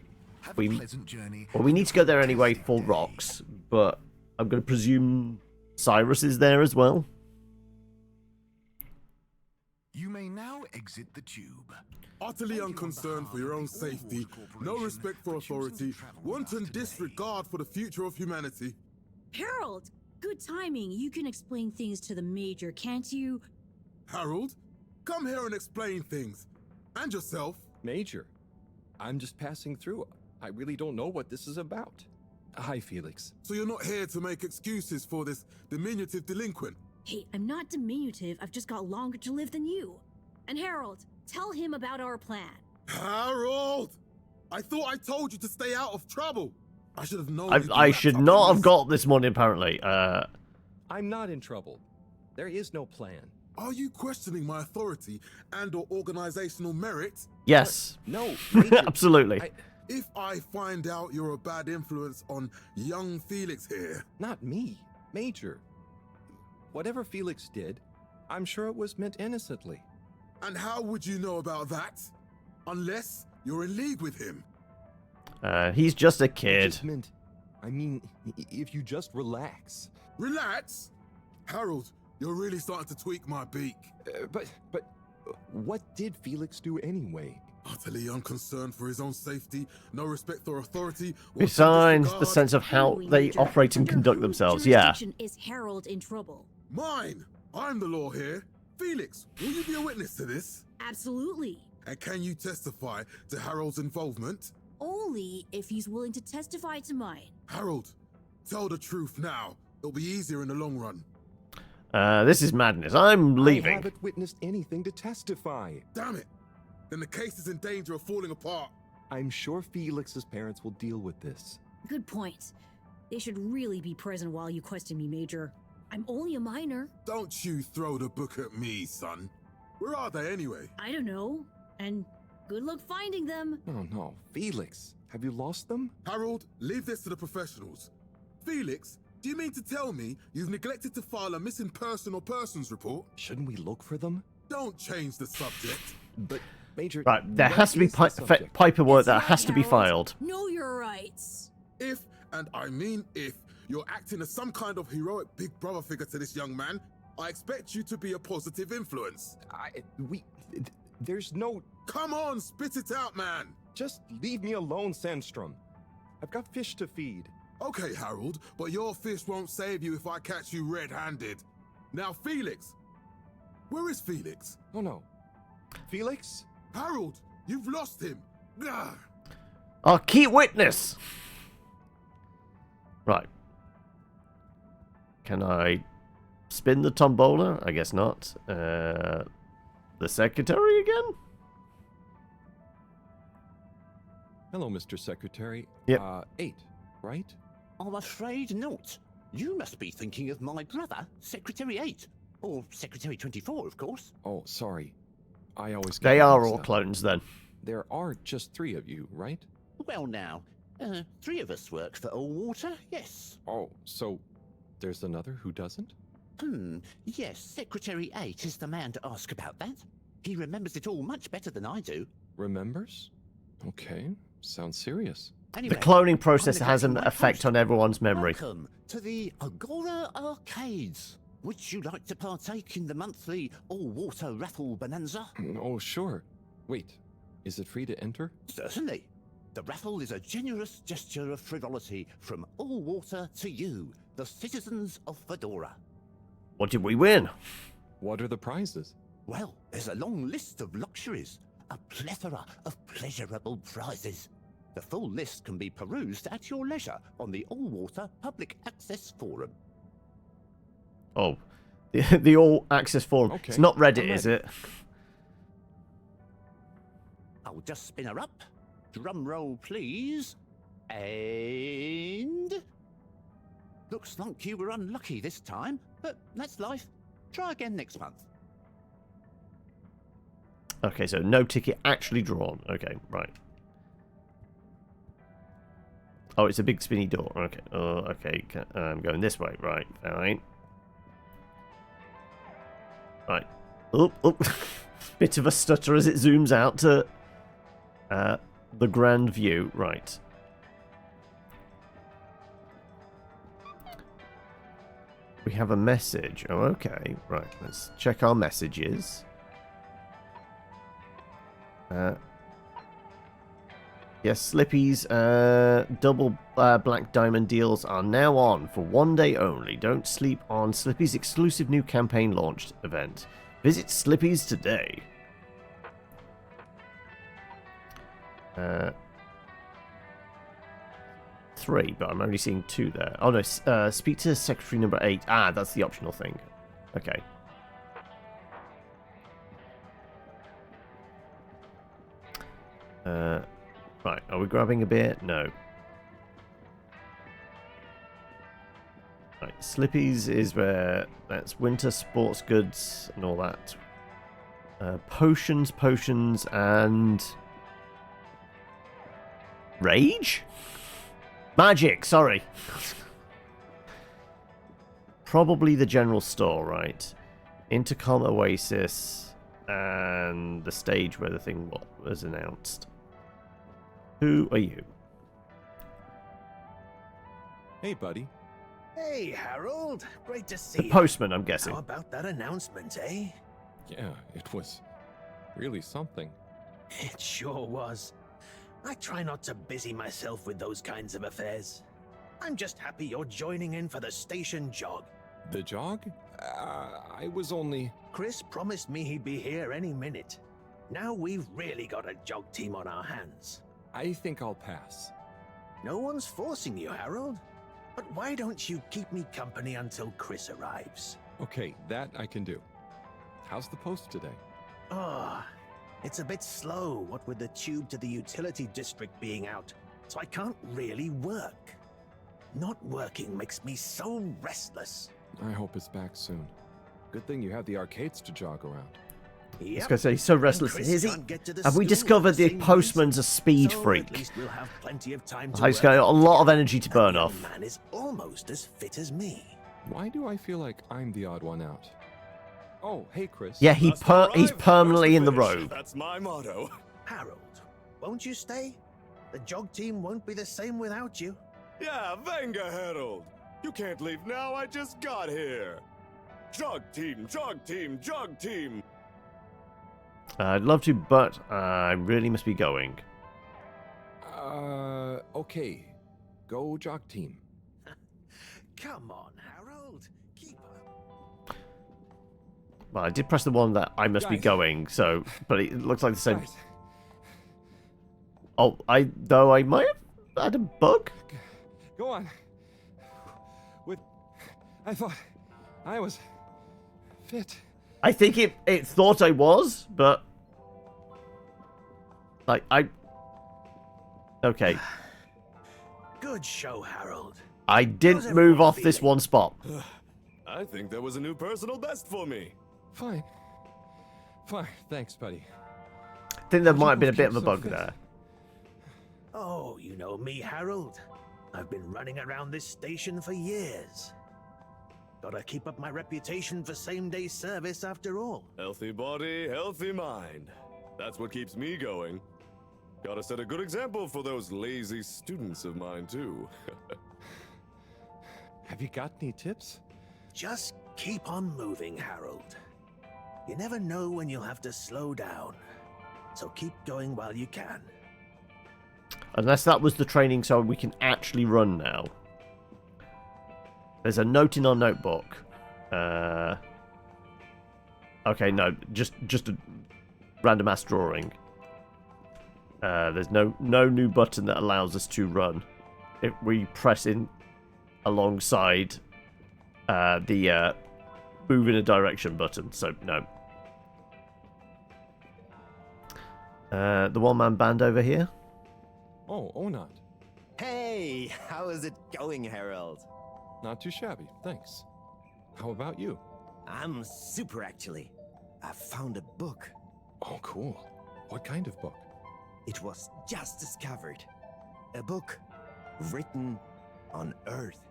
We need to go there anyway for rocks, but I'm going to presume Cyrus is there as well. You may now exit the tube. Utterly unconcerned for your own safety, no respect for authority, wanton disregard for the future of humanity. Harold! Good timing. You can explain things to the Major, can't you? Harold, come here and explain things. And yourself. Major, I'm just passing through. I really don't know what this is about. Hi, Felix. So you're not here to make excuses for this diminutive delinquent? Hey, I'm not diminutive. I've just got longer to live than you. And Harold, tell him about our plan. Harold! I thought I told you to stay out of trouble. I should have known. I should not have got this money, apparently. I'm not in trouble. There is no plan. Are you questioning my authority and or organizational merit? Yes. No, absolutely. If I find out you're a bad influence on young Felix here... Not me, Major. Whatever Felix did, I'm sure it was meant innocently. And how would you know about that? Unless you're in league with him. He's just a kid. I mean, if you just relax. Relax? Harold, you're really starting to tweak my beak. But what did Felix do anyway? Utterly unconcerned for his own safety, no respect for authority. Besides the sense of how they operate and conduct themselves, yeah. Is Harold in trouble? Mine! I'm the law here. Felix, will you be a witness to this? Absolutely. And can you testify to Harold's involvement? Only if he's willing to testify to mine. Harold, tell the truth now. It'll be easier in the long run. This is madness. I'm leaving. I haven't witnessed anything to testify. Damn it! Then the case is in danger of falling apart. I'm sure Felix's parents will deal with this. Good point. They should really be present while you question me, Major. I'm only a minor. Don't you throw the book at me, son. Where are they anyway? I don't know. And good luck finding them. Oh no, Felix, have you lost them? Harold, leave this to the professionals. Felix, do you mean to tell me you've neglected to file a missing person or persons report? Shouldn't we look for them? Don't change the subject. But, Major... Right, there has to be paperwork that has to be filed. Know your rights. If, and I mean if, you're acting as some kind of heroic big brother figure to this young man, I expect you to be a positive influence. There's no... Come on, spit it out, man! Just leave me alone, Sandstrom. I've got fish to feed. Okay, Harold, but your fish won't save you if I catch you red-handed. Now, Felix! Where is Felix? Oh no. Felix? Harold, you've lost him! Gah! Our key witness! Right. Can I spin the tombola? I guess not. The secretary again? Hello, Mr. Secretary. Yep. 8, right? I'm afraid not. You must be thinking of my brother, Secretary 8. Or Secretary 24, of course. Oh, sorry. I always... They are all clones, then. There are just 3 of you, right? Well now, 3 of us work for Allwater, yes. Oh, so there's another who doesn't? Yes, Secretary 8 is the man to ask about that. He remembers it all much better than I do. Remembers? Okay, sounds serious. Anyway, the cloning process has an effect on everyone's memory. Welcome to the Agora Arcades. Would you like to partake in the monthly all-water raffle bonanza? Oh, sure. Wait, is it free to enter? Certainly. The raffle is a generous gesture of frivolity from Allwater to you, the citizens of Fedora. What did we win? What are the prizes? Well, there's a long list of luxuries, a plethora of pleasurable prizes. The full list can be perused at your leisure on the Allwater Public Access Forum. Oh, the all-access forum. Okay. It's not Reddit, is it? I'll just spin her up. Drum roll, please. And... Looks like you were unlucky this time, but that's life. Try again next month. Okay, so no ticket actually drawn. Okay, right. Oh, it's a big spinny door. Okay. Oh, okay. I'm going this way. Right. Fine. Right. Oop, oop. Bit of a stutter as it zooms out to the grand view. Right. We have a message. Oh, okay. Right. Let's check our messages. Yes, Slippy's double black diamond deals are now on for one day only. Don't sleep on Slippy's exclusive new campaign launched event. Visit Slippy's today. 3, but I'm only seeing 2 there. Oh no, speak to Secretary number 8. Ah, that's the optional thing. Okay. Right, are we grabbing a beer? No. Right, Slippy's is where that's winter sports goods and all that. Potions, and rage? Magic, sorry. Probably the general store, right? Intercom Oasis and the stage where the thing was announced. Who are you? Hey, buddy. Hey, Harold. Great to see you. The postman, I'm guessing. How about that announcement, eh? Yeah, it was really something. It sure was. I try not to busy myself with those kinds of affairs. I'm just happy you're joining in for the station jog. The jog? I was only... Chris promised me he'd be here any minute. Now we've really got a jog team on our hands. I think I'll pass. No one's forcing you, Harold. But why don't you keep me company until Chris arrives? Okay, that I can do. How's the post today? Ah, it's a bit slow, what with the tube to the utility district being out, so I can't really work. Not working makes me so restless. I hope it's back soon. Good thing you have the arcades to jog around. I was going to say, he's so restless. Is he? Have we discovered the postman's a speed freak? We'll have plenty of time to He's got a lot of energy to burn off. man is almost as fit as me. Why do I feel like I'm the odd one out? Oh, hey, Chris. Yeah, he's permanently in the robe. That's my motto. Harold, won't you stay? The jog team won't be the same without you. Yeah, venga, Harold. You can't leave now, I just got here. Jog team, jog team, jog team. I'd love to, but I really must be going. Okay. Go jog team. Come on, Harold. Keep up. Well, I did press the one that I must be going, so... But it looks like the same... Guys. Oh, I might have had a bug? Go on. I thought I was fit. I think it thought I was, but... Like, Okay. Good show, Harold. I didn't move off this one spot. I think that was a new personal best for me. Fine. Thanks, buddy. I think there might have been a bit of a bug there. Oh, you know me, Harold. I've been running around this station for years. Gotta keep up my reputation for same-day service after all. Healthy body, healthy mind. That's what keeps me going. Gotta set a good example for those lazy students of mine, too. Have you got any tips? Just keep on moving, Harold. You never know when you'll have to slow down. So keep going while you can. Unless that was the training so we can actually run now. There's a note in our notebook. Okay, no, just a random ass drawing. There's no new button that allows us to run. If we press in alongside the move in a direction button, so no. The one-man band over here. Oh, Onat. Hey, how is it going, Harold? Not too shabby, thanks. How about you? I'm super, actually. I found a book. Oh, cool. What kind of book? It was just discovered. A book written on Earth.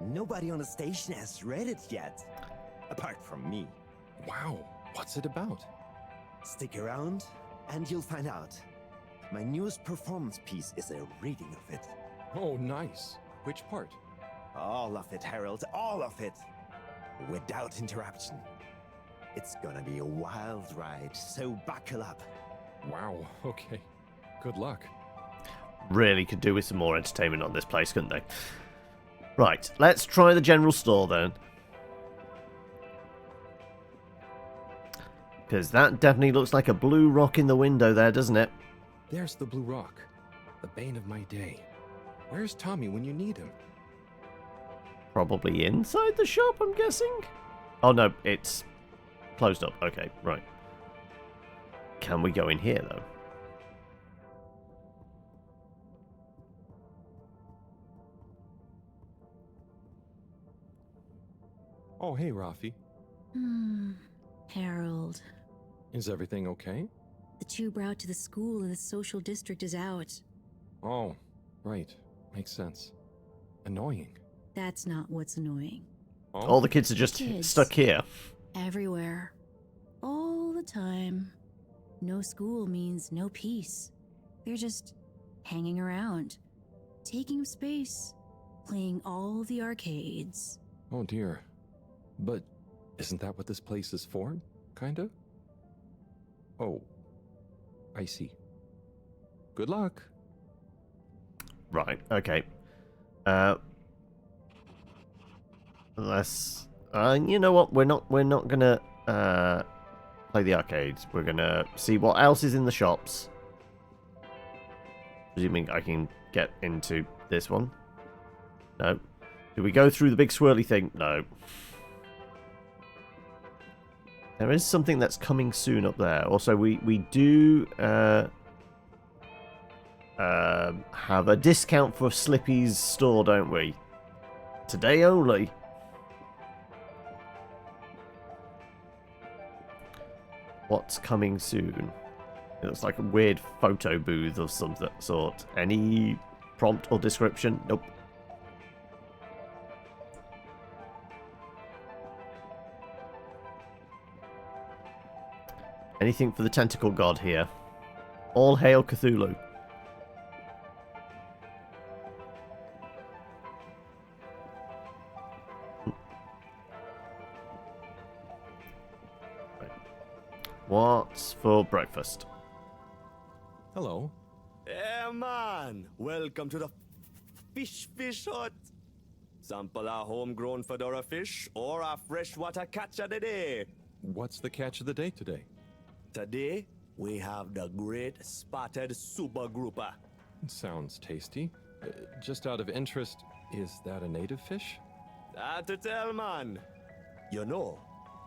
Nobody on the station has read it yet, apart from me. Wow, what's it about? Stick around, and you'll find out. My newest performance piece is a reading of it. Oh, nice. Which part? All of it, Harold, all of it. Without interruption. It's gonna be a wild ride, so buckle up. Wow, okay. Good luck. Really could do with some more entertainment on this place, couldn't they? Right, let's try the general store then. Because that definitely looks like a blue rock in the window there, doesn't it? There's the blue rock. The bane of my day. Where's Tommy when you need him? Probably inside the shop, I'm guessing? Oh no, it's closed up. Okay, right. Can we go in here, though? Oh, hey, Rafi. Harold. Is everything okay? The tube route to the school in the social district is out. Oh, right. Makes sense. Annoying. That's not what's annoying. Oh? All the kids are just stuck here. Everywhere. All the time. No school means no peace. They're just hanging around, taking up space, playing all the arcades. Oh dear. But isn't that what this place is for? Kinda? Oh, I see. Good luck. Right, okay. Let's... you know what? We're not gonna play the arcades. We're gonna see what else is in the shops. Presuming I can get into this one. No. Do we go through the big swirly thing? No. There is something that's coming soon up there. Also, we do have a discount for Slippy's store, don't we? Today only. What's coming soon? It looks like a weird photo booth of some sort. Any prompt or description? Nope. Anything for the tentacle god here? All hail Cthulhu. What's for breakfast? Hello. Hey man, welcome to the fish hut. Sample our homegrown Fedora fish or our freshwater catch of the day. What's the catch of the day today? Today, we have the great spotted super grouper. Sounds tasty. Just out of interest, is that a native fish? Hard to tell, man. You know,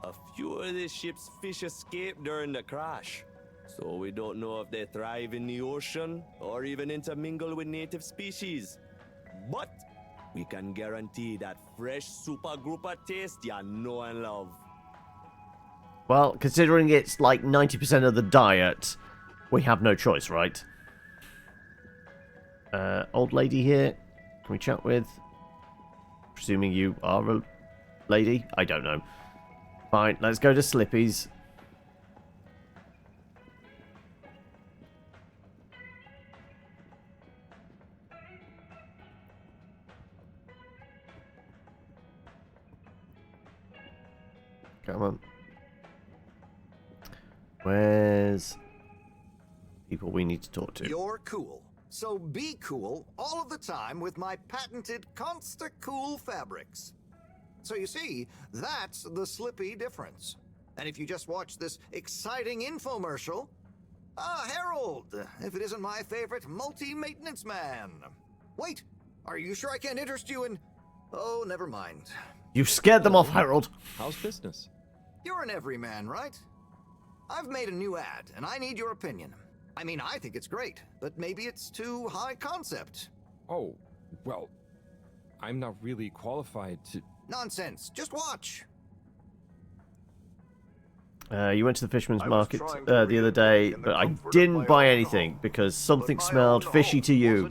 a few of this ship's fish escaped during the crash. So we don't know if they thrive in the ocean or even intermingle with native species. But we can guarantee that fresh super grouper taste you know and love. Well, considering it's like 90% of the diet, we have no choice, right? Old lady here. Can we chat with? Presuming you are a lady? I don't know. Fine, let's go to Slippy's. Come on. Where's people we need to talk to? You're cool. So be cool all of the time with my patented Consta-Cool fabrics. So you see, that's the Slippy difference. And if you just watch this exciting infomercial... Harold, if it isn't my favorite multi-maintenance man. Wait, are you sure I can't interest you in... Oh, never mind. You scared them off, Harold. How's business? You're an everyman, right? I've made a new ad, and I need your opinion. I mean, I think it's great, but maybe it's too high concept. Oh, well, I'm not really qualified to... Nonsense. Just watch. You went to the fisherman's market the other day, but I didn't buy anything because something smelled fishy to you.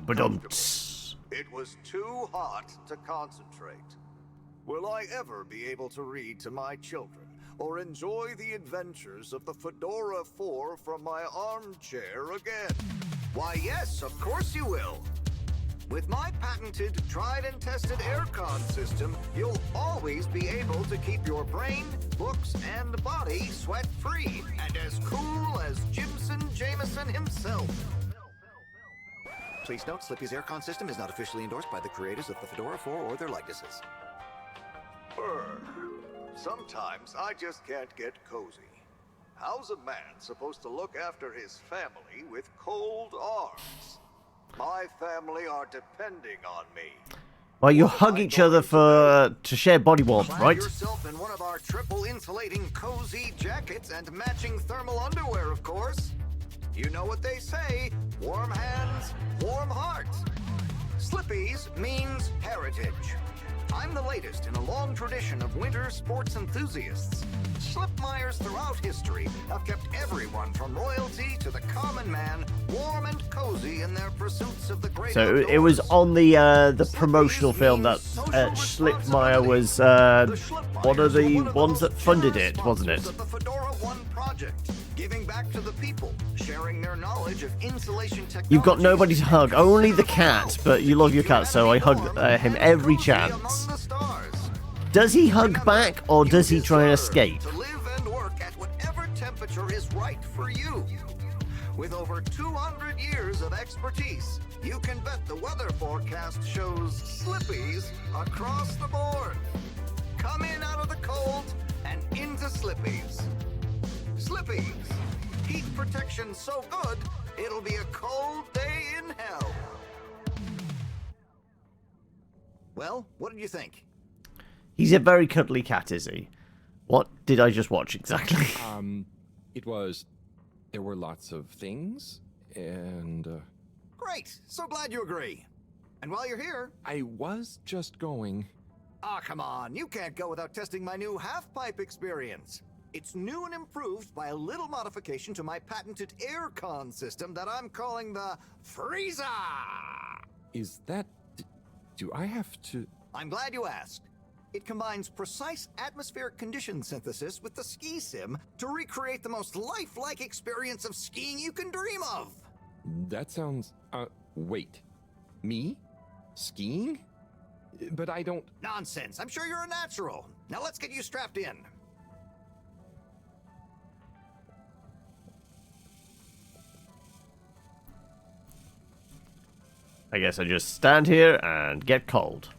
It was too hot to concentrate. Will I ever be able to read to my children or enjoy the adventures of the Fedora IV from my armchair again? Why, yes, of course you will. With my patented, tried and tested aircon system, you'll always be able to keep your brain, books, and body sweat-free and as cool as Jimson Jameson himself. Please note, Slippy's aircon system is not officially endorsed by the creators of the Fedora 4 or their likenesses. Sometimes I just can't get cozy. How's a man supposed to look after his family with cold arms? My family are depending on me. Well, you hug each other to share body warmth, right? Clad yourself in one of our triple insulating cozy jackets and matching thermal underwear, of course. You know what they say, warm hands, warm heart. Slippy's means heritage. I'm the latest in a long tradition of winter sports enthusiasts. Slipmeyers throughout history have kept everyone from royalty to the common man warm and cozy in their pursuits of the great outdoors. So it was on the promotional film that Slipmeyer was one of the ones that funded it, wasn't it? The Fedora I project, giving back to the people, sharing their knowledge of insulation technology. You've got nobody to hug, only the cat, but you love your cat, so I hug him every chance. Does he hug back, or does he try and escape? To live and work at whatever temperature is right for you. With over 200 years of expertise, you can bet the weather forecast shows slippies across the board. Come in out of the cold and into slippies. Slippies. Heat protection so good, it'll be a cold day in hell. Well, what did you think? He's a very cuddly cat, is he? What did I just watch exactly? There were lots of things, and... Great! So glad you agree. And while you're here... I was just going... Ah, come on. You can't go without testing my new half-pipe experience. It's new and improved by a little modification to my patented aircon system that I'm calling the Freezer! Is that... Do I have to... I'm glad you asked. It combines precise atmospheric condition synthesis with the ski sim to recreate the most lifelike experience of skiing you can dream of. That sounds... wait. Me? Skiing? But I don't... Nonsense. I'm sure you're a natural. Now let's get you strapped in. I guess I just stand here and get cold.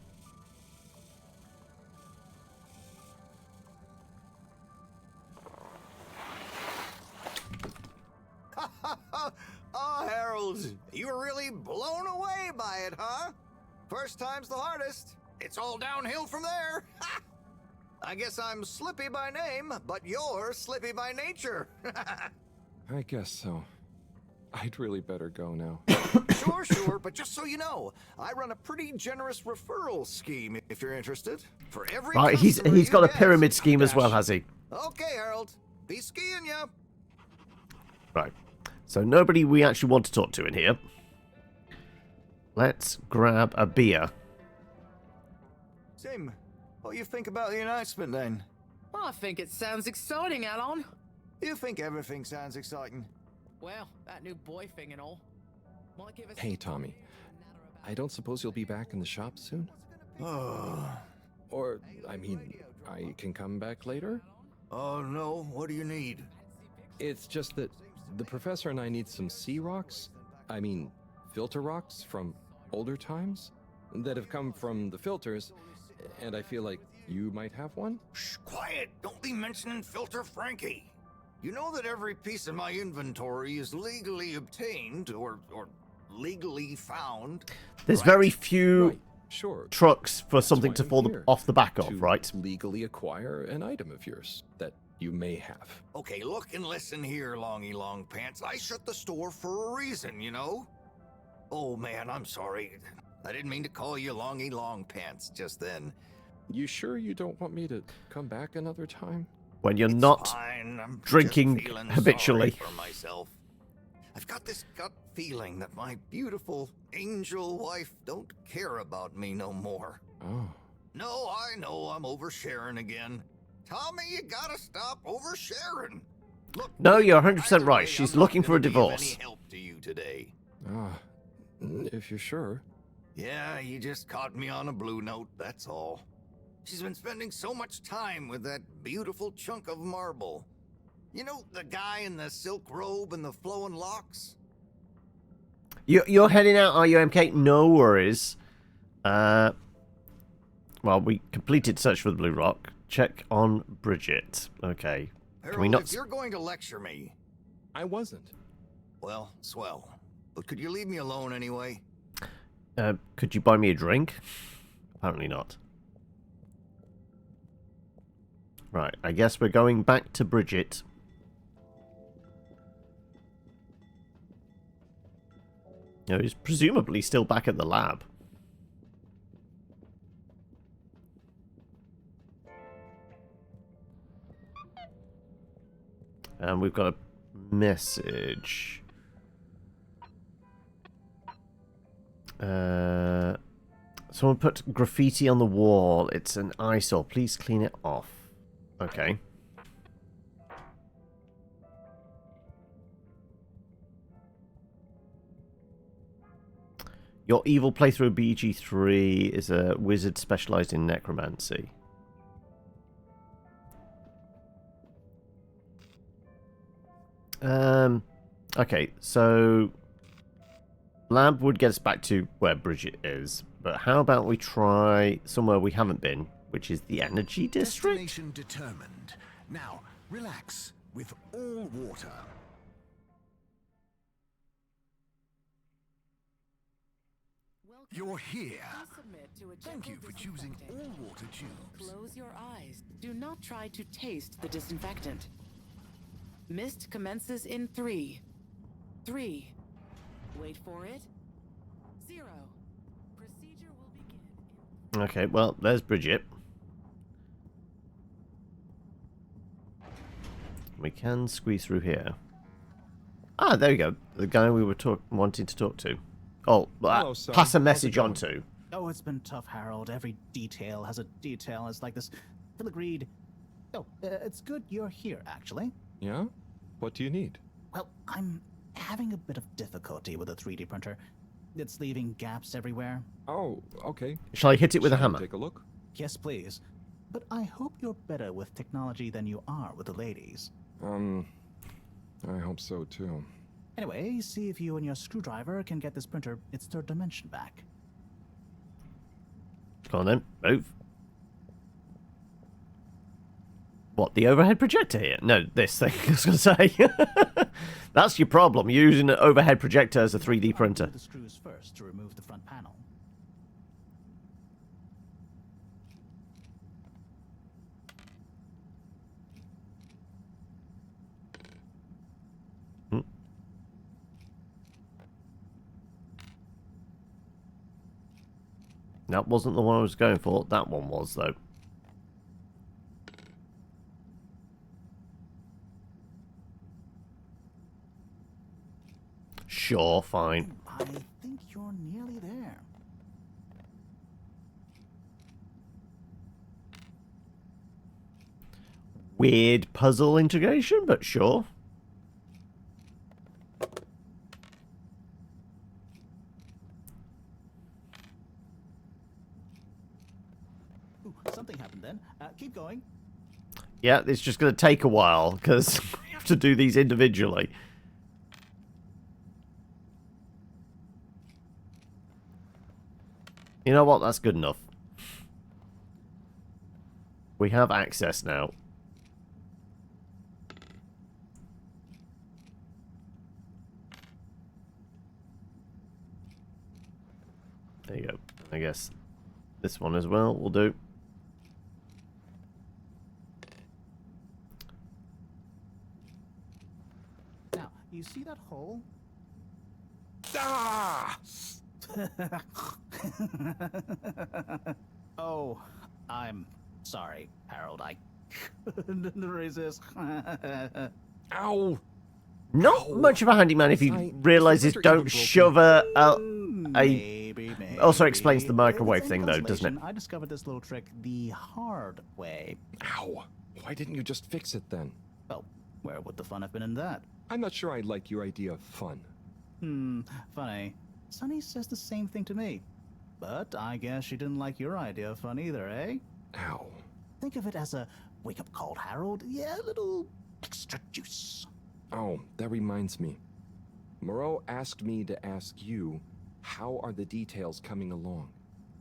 Oh, Harold, you were really blown away by it, huh? First time's the hardest. It's all downhill from there. I guess I'm Slippy by name, but you're Slippy by nature. I guess so. I'd really better go now. Sure, but just so you know, I run a pretty generous referral scheme if you're interested. For every Right, he's got a pyramid scheme as well, has he? Okay, Harold. Be skiing ya. Right. So nobody we actually want to talk to in here. Let's grab a beer. Sim, what do you think about the announcement then? I think it sounds exciting, Alon. You think everything sounds exciting? Well, that new boy thing and all. Might give us... Hey, Tommy. I don't suppose you'll be back in the shop soon? Or, I mean, I can come back later? Oh, no. What do you need? It's just that the professor and I need some sea rocks. I mean, filter rocks from older times that have come from the filters, and I feel like you might have one? Shh, quiet. Don't be mentioning Filter Frankie. You know that every piece of my inventory is legally obtained or legally found. There's right? very few Right, sure. trucks for That's something why to I'm fall here, off the back of, to right? legally acquire an item of yours that you may have. Okay, look and listen here, Longy Long Pants. I shut the store for a reason, you know? Oh, man, I'm sorry. I didn't mean to call you Longy Long Pants just then. You sure you don't want me to come back another time? When you're not Fine, I'm drinking just feeling habitually. sorry for myself. I've got this gut feeling that my beautiful angel wife don't care about me no more. Oh. No, I know I'm oversharing again. Tommy, you gotta stop oversharing. Look, No, you're 100% either right. way, She's I'm not looking for a gonna be of divorce. Any help to you today? Ah, if you're sure. Yeah, you just caught me on a blue note, that's all. She's been spending so much time with that beautiful chunk of marble. You know, the guy in the silk robe and the flowing locks? You're heading out, are you, MK? No worries. Well, we completed search for the Blue Rock. Check on Bridget. Okay. Harold, Can we not... if you're going to lecture me... I wasn't. Well, swell. But could you leave me alone anyway? Could you buy me a drink? Apparently not. Right, I guess we're going back to Bridget. No, he's presumably still back at the lab. And we've got a message. Someone put graffiti on the wall. It's an eyesore. Please clean it off. Okay. Your evil playthrough of BG3 is a wizard specialized in necromancy. Okay, so lab would get us back to where Bridget is, but how about we try somewhere we haven't been, which is the energy district? Destination determined. Now, relax with all water. You're here. Thank you for choosing all water tubes. Close your eyes. Do not try to taste the disinfectant. Mist commences in 3. 3. Wait for it. 0. Procedure will begin. Okay, well, there's Bridget. We can squeeze through here. Ah, there we go. The guy we were wanting to talk to. Oh, Hello, son. pass a How's message it going? on to. Oh, it's been tough, Harold. Every detail has a detail. It's like this filigreed. Oh, it's good you're here, actually. Yeah? What do you need? Well, I'm having a bit of difficulty with a 3D printer. It's leaving gaps everywhere. Oh, okay. Shall I hit it with a Shall I hammer? Take a look. Yes, please. But I hope you're better with technology than you are with the ladies. I hope so too. Anyway, see if you and your screwdriver can get this printer its third dimension back. Come on then, move. What, the overhead projector here? No, this thing, I was going to say. That's your problem, you're using an overhead projector as a 3D printer. The screws first to remove the front panel. That wasn't the one I was going for. That one was, though. Sure, fine. I think you're nearly there. Weird puzzle integration, but sure. Ooh, something happened then. Keep going. Yeah, it's just going to take a while, because we have to do these individually. You know what? That's good enough. We have access now. There you go. I guess this one as well will do. Now, you see that hole? Ah! Oh, I'm sorry, Harold. I couldn't resist. Ow! Not much of a handyman if he realizes don't shove a Maybe. also explains the microwave With thing, though, doesn't it? consolation, I discovered this little trick the hard way. Ow! Why didn't you just fix it then? Well, where would the fun have been in that? I'm not sure I like your idea of fun. Funny. Sunny says the same thing to me. But I guess she didn't like your idea of fun either, eh? Ow. Think of it as a wake-up call, Harold. Yeah, a little extra juice. Oh, that reminds me. Moreau asked me to ask you, how are the details coming along?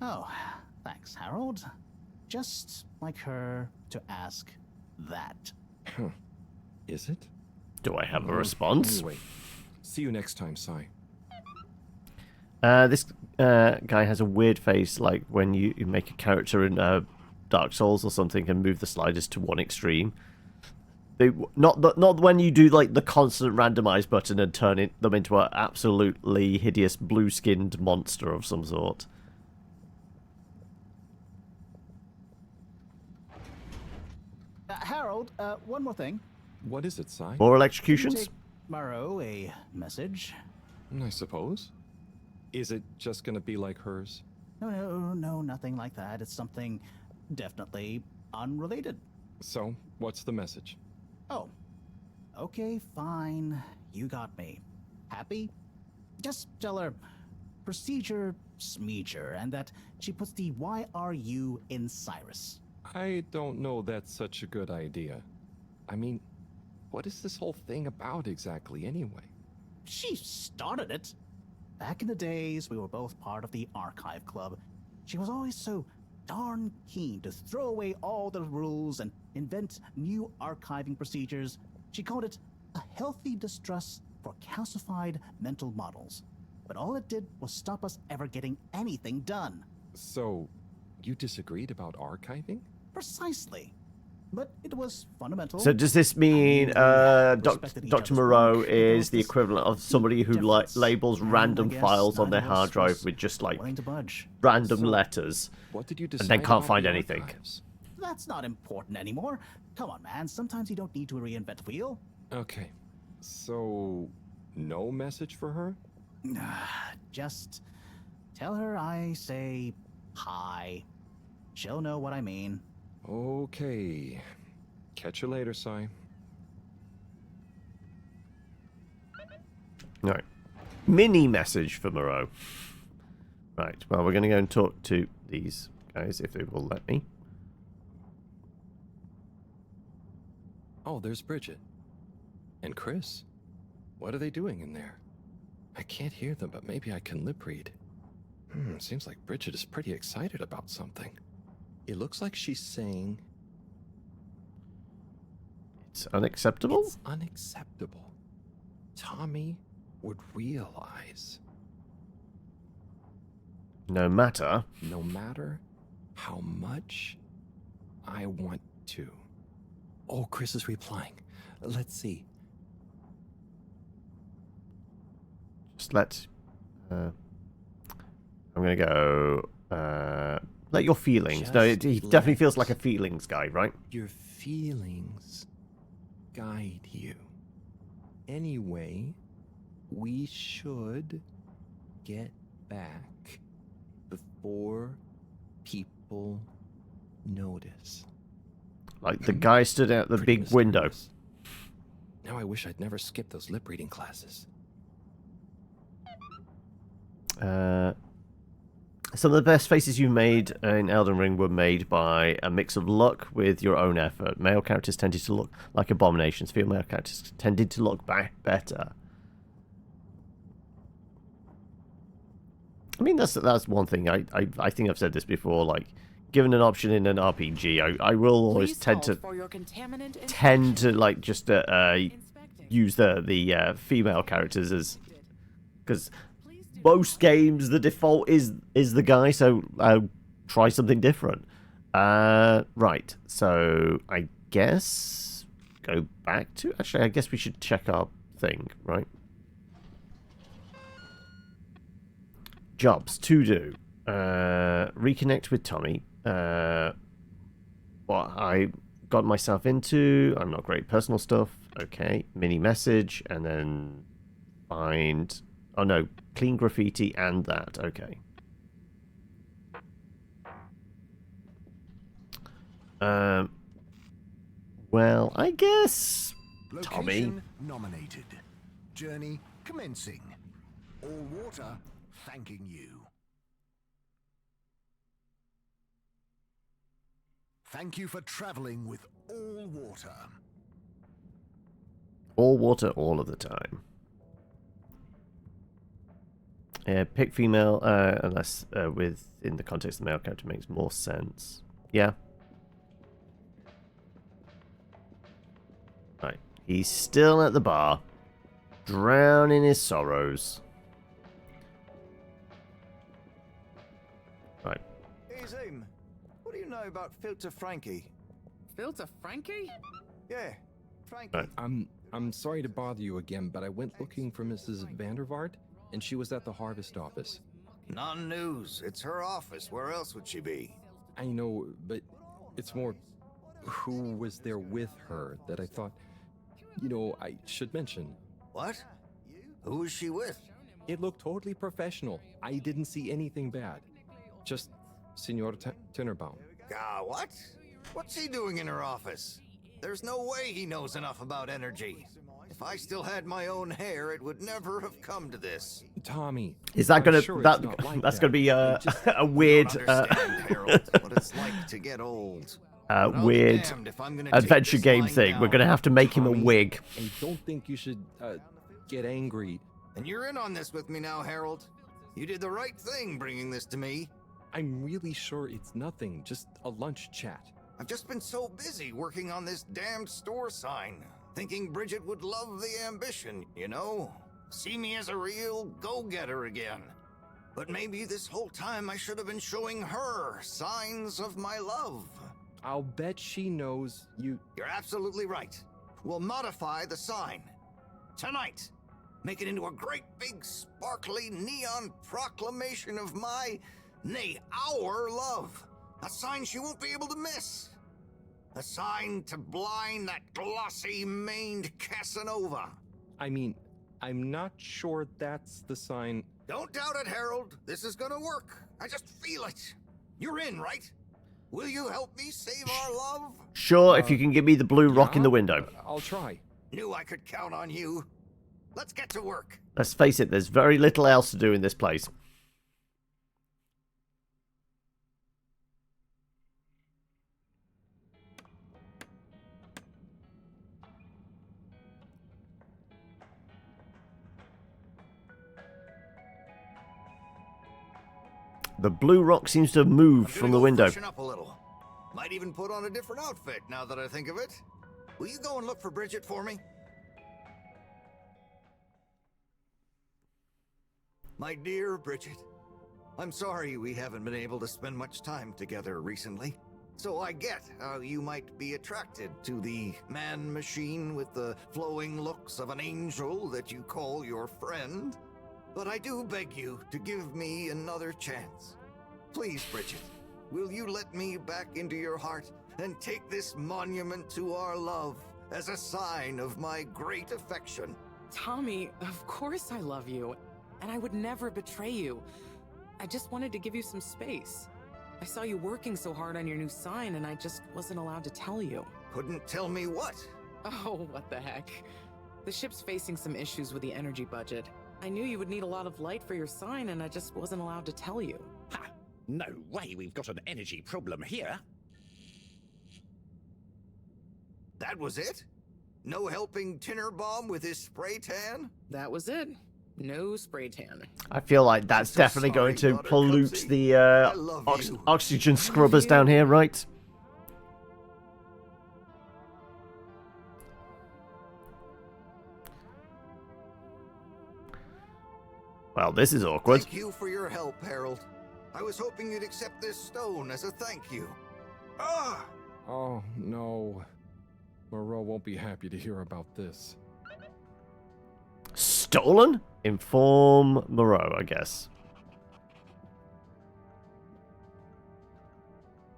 Oh, thanks, Harold. Just like her to ask that. Huh. Is it? Do I have a response? Anyway, see you next time, Sai. This guy has a weird face, like when you make a character in Dark Souls or something and move the sliders to one extreme. Not when you do like the constant randomize button and turn them into an absolutely hideous blue-skinned monster of some sort. Harold, one more thing. What is it, Sai? More Can electrocutions? you take Morrow a message? I suppose. Is it just gonna be like hers? No, nothing like that. It's something definitely unrelated. So, what's the message? Oh, okay, fine. You got me. Happy? Just tell her procedure smeeger and that she puts the YRU in Cyrus. I don't know that's such a good idea. I mean, what is this whole thing about exactly anyway? she started it. Back in the days, we were both part of the archive club. She was always so darn keen to throw away all the rules and invent new archiving procedures. She called it a healthy distrust for calcified mental models. But all it did was stop us ever getting anything done. So, you disagreed about archiving? Precisely. But it was fundamental. So does this mean Dr. Moreau is the equivalent of somebody who labels random files on their hard drive with just like random letters, what did you and then can't find anything? That's not important anymore. Come on, man. Sometimes you don't need to reinvent the wheel. Okay. So, no message for her? Just tell her I say hi. She'll know what I mean. Okay. Catch you later, Sai. Right. Mini message for Moreau. Right. Well, we're going to go and talk to these guys if they will let me. Oh, there's Bridget. And Chris. What are they doing in there? I can't hear them, but maybe I can lip read. Seems like Bridget is pretty excited about something. It looks like she's saying... It's unacceptable? It's unacceptable. Tommy would realize... No matter how much I want to. Oh, Chris is replying. Let's see. Just let... I'm going to go... let your feelings... Just no, he definitely feels like a feelings guy, right? Your feelings guide you. Anyway, we should get back before people notice. Like the guy stood out the big window. Now I wish I'd never skipped those lip reading classes. Some of the best faces you made in Elden Ring were made by a mix of luck with your own effort. Male characters tended to look like abominations. Female characters tended to look better. I mean, that's one thing. I think I've said this before. Like, given an option in an RPG, I will always tend to like just use the female characters as because. Most games, the default is the guy, so I'll try something different. Right, so I guess go back to... Actually, I guess we should check our thing, right? Jobs to do. Reconnect with Tommy. What I got myself into. I'm not great. Personal stuff. Okay. Mini message, and then find... Oh no, clean graffiti and that. Okay. Well, I guess Tommy. Location nominated. Journey commencing. All water thanking you. Thank you for traveling with all water. All water all of the time. Pick female, unless within the context of the male character makes more sense. Yeah. Right. He's still at the bar, drowning his sorrows. Right. Hey, Zoom. What do you know about Filter Frankie? Filter Frankie? Yeah, Frankie. Right. I'm sorry to bother you again, but I went looking for Mrs. Vandervaart, and she was at the harvest office. Non-news. It's her office. Where else would she be? I know, but it's more who was there with her that I thought, I should mention. What? Who was she with? It looked totally professional. I didn't see anything bad. Just Senor Tinnerbaum. What? What's he doing in her office? There's no way he knows enough about energy. If I still had my own hair, it would never have come to this. Tommy, is that gonna sure that's gonna be a weird Harold, what it's like to get old. Weird adventure game thing. We're gonna have to make him a wig. I don't think you should get angry And you're in on this with me now, Harold. You did the right thing bringing this to me. I'm really sure it's nothing, just a lunch chat. I've just been so busy working on this damned store sign, thinking Bridget would love the ambition, you know? See me as a real go-getter again. But maybe this whole time I should have been showing her signs of my love. I'll bet she knows you... You're absolutely right. We'll modify the sign. Tonight. Make it into a great big sparkly neon proclamation of my, nay, our love. A sign she won't be able to miss. A sign to blind that glossy-maned Casanova. I mean, I'm not sure that's the sign... Don't doubt it, Harold. This is gonna work. I just feel it. You're in, right? Will you help me save our love? Sure, if you can give me the blue rock in the window. I'll try. Knew I could count on you. Let's get to work. Let's face it, there's very little else to do in this place. The blue rock seems to have moved from the window. Freshen up a little. Might even put on a different outfit now that I think of it. Will you go and look for Bridget for me? My dear Bridget, I'm sorry we haven't been able to spend much time together recently. So I get how you might be attracted to the man-machine with the flowing looks of an angel that you call your friend. But I do beg you to give me another chance. Please, Bridget, will you let me back into your heart and take this monument to our love as a sign of my great affection? Tommy, of course I love you, and I would never betray you. I just wanted to give you some space. I saw you working so hard on your new sign, and I just wasn't allowed to tell you. Couldn't tell me what? Oh, what the heck. The ship's facing some issues with the energy budget. I knew you would need a lot of light for your sign, and I just wasn't allowed to tell you. Ha! No way we've got an energy problem here. That was it? No helping Tinnerbomb with his spray tan? That was it. No spray tan. I feel like that's definitely going to pollute the oxygen scrubbers down here, right? Well, this is awkward. Thank you for your help, Harold. I was hoping you'd accept this stone as a thank you. Ah! Oh, no. Moreau won't be happy to hear about this. Stolen? Inform Moreau, I guess.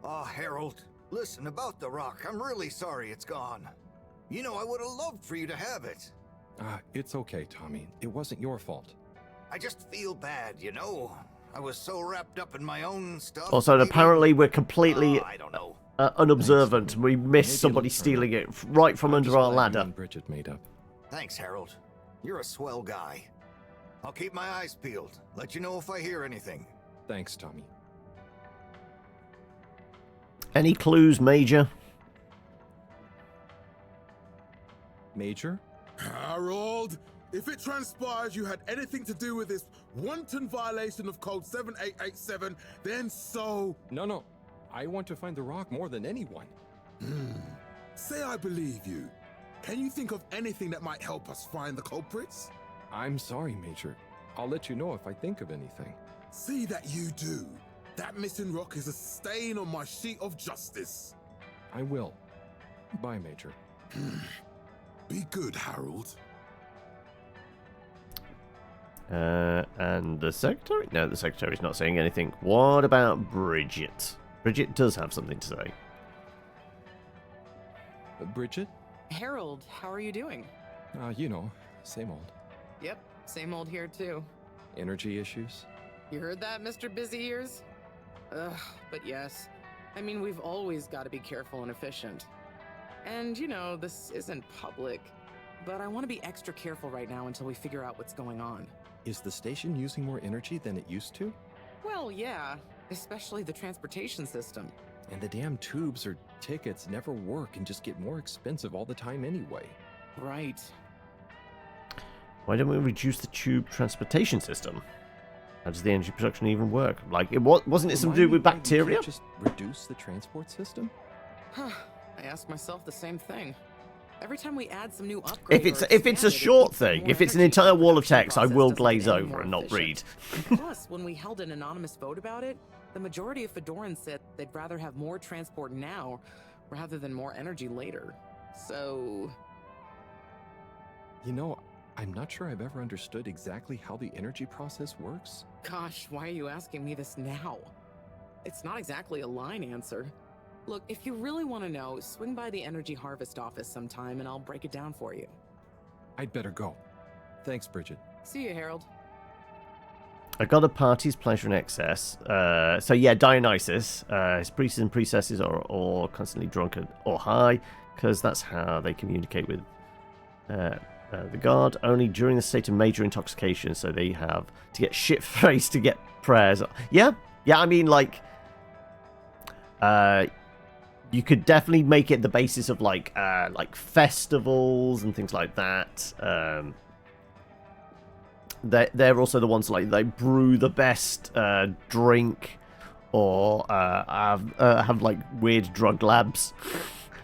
Ah, Harold, listen, about the rock, I'm really sorry it's gone. You know, I would have loved for you to have it. It's okay, Tommy. It wasn't your fault. I just feel bad, you know? I was so wrapped up in my own stuff. Also, apparently we're completely I don't know. unobservant. We missed somebody stealing it right from under our ladder. Bridget made up. Thanks, Harold. You're a swell guy. I'll keep my eyes peeled. Let you know if I hear anything. Thanks, Tommy. Any clues, Major? Major? Harold, if it transpires you had anything to do with this wanton violation of Code 7887, then so... No. I want to find the rock more than anyone. Say I believe you. Can you think of anything that might help us find the culprits? I'm sorry, Major. I'll let you know if I think of anything. See that you do. That missing rock is a stain on my sheet of justice. I will. Bye, Major. Be good, Harold. And the secretary? No, the secretary's not saying anything. What about Bridget? Bridget does have something to say. Bridget? Harold, how are you doing? You know, same old. Yep, same old here too. Energy issues? You heard that, Mr. Busy Ears? Ugh, but yes. I mean, we've always got to be careful and efficient. And, you know, this isn't public, but I want to be extra careful right now until we figure out what's going on. Is the station using more energy than it used to? Well, yeah, especially the transportation system. And the damn tubes or tickets never work and just get more expensive all the time anyway. Right. Why don't we reduce the tube transportation system? How does the energy production even work? Like, wasn't it something to do with bacteria? Just reduce the transport system? I ask myself the same thing. Every time we add some new upgrade, If it's a short thing, if it's an entire wall of text, I will glaze over and not read. Plus, when we held an anonymous vote about it, the majority of Fedorans said they'd rather have more transport now rather than more energy later. So... You know, I'm not sure I've ever understood exactly how the energy process works. Gosh, why are you asking me this now? It's not exactly a line answer. Look, if you really want to know, swing by the Energy Harvest office sometime and I'll break it down for you. I'd better go. Thanks, Bridget. See you, Harold. A god of parties, pleasure, and excess. So yeah, Dionysus. His priests and priestesses are all constantly drunk or high, because that's how they communicate with the god. Only during the state of major intoxication, so they have to get shit-faced to get prayers. Yeah, I mean, like... you could definitely make it the basis of like festivals and things like that. They're also the ones like they brew the best drink, or have like weird drug labs,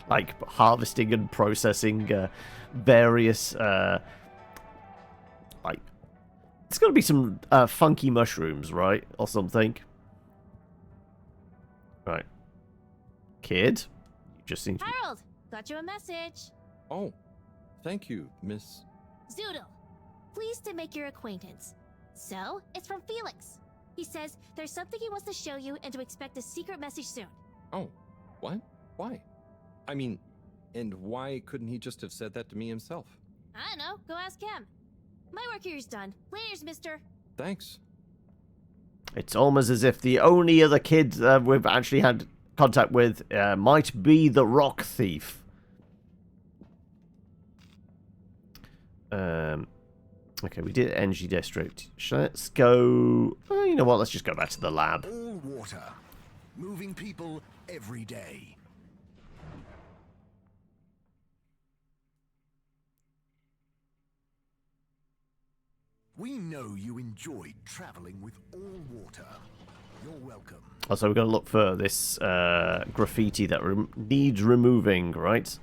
like harvesting and processing various like it's got to be some funky mushrooms, right, or something. Right. Kid, you just seem to... Harold, got you a message. Oh, thank you, Miss... Zoodle, pleased to make your acquaintance. So, it's from Felix. He says there's something he wants to show you and to expect a secret message soon. Oh, what? Why? I mean, and why couldn't he just have said that to me himself? I don't know, go ask him. My work here's done. Laters, mister. Thanks. It's almost as if the only other kid we've actually had contact with might be the rock thief. Okay, we did Energy District. Let's go... Well, you know what? Let's just go back to the lab. All water. Moving people every day. We know you enjoyed traveling with all water. You're welcome. Also, we're going to look for this graffiti that needs removing, right?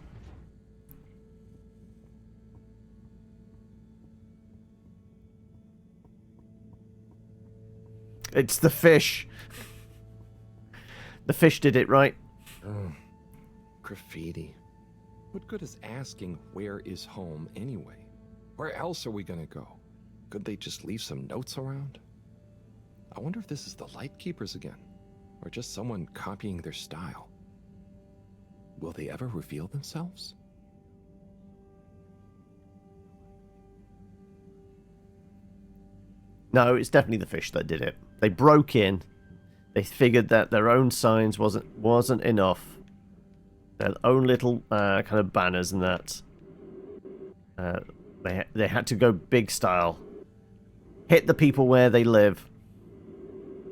It's the fish. The fish did it, right? Oh, graffiti. What good is asking where is home anyway? Where else are we gonna go? Could they just leave some notes around? I wonder if this is the Lightkeepers again, or just someone copying their style. Will they ever reveal themselves? No, it's definitely the fish that did it. They broke in. They figured that their own signs wasn't enough. Their own little kind of banners and that. They had to go big style. Hit the people where they live.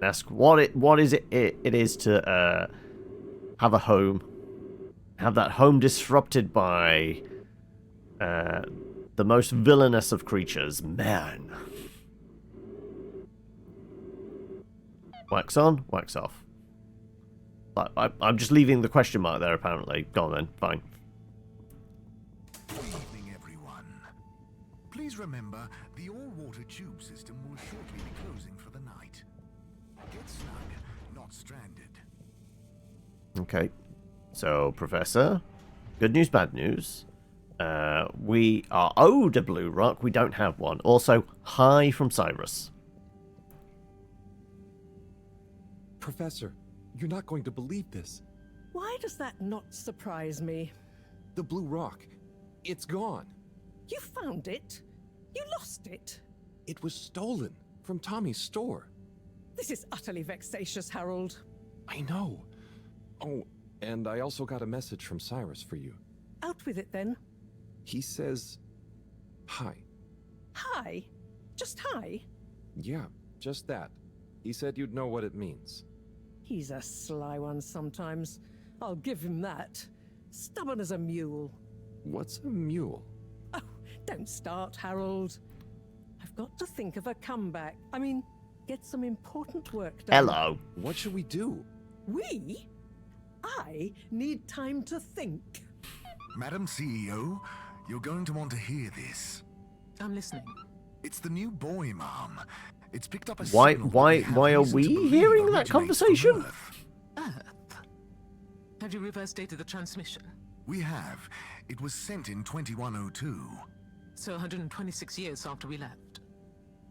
Ask what is it is to have a home. Have that home disrupted by the most villainous of creatures, man. Wax on, wax off. I'm just leaving the question mark there, apparently. Go on then, fine. Good evening, everyone. Please remember, the all-water tube system will shortly be closing for the night. Get snug, not stranded. Okay. So, Professor, good news, bad news. We are owed a blue rock. We don't have one. Also, hi from Cyrus. Professor, you're not going to believe this. Why does that not surprise me? The blue rock. It's gone. You found it? You lost it? It was stolen from Tommy's store. This is utterly vexatious, Harold. I know. Oh, and I also got a message from Cyrus for you. Out with it, then. He says, hi. Hi? Just hi? Yeah, just that. He said you'd know what it means. He's a sly one sometimes. I'll give him that. Stubborn as a mule. What's a mule? Oh, don't start, Harold. I've got to think of a comeback. I mean, get some important work done. Hello. What should we do? We? I need time to think. Madam CEO, you're going to want to hear this. I'm listening. It's the new boy, Mom. It's picked up a Why signal that are reason to we believe hearing that originates from conversation? Earth. Earth? Have you reverse dated the transmission? We have. It was sent in 2102. So 126 years after we left.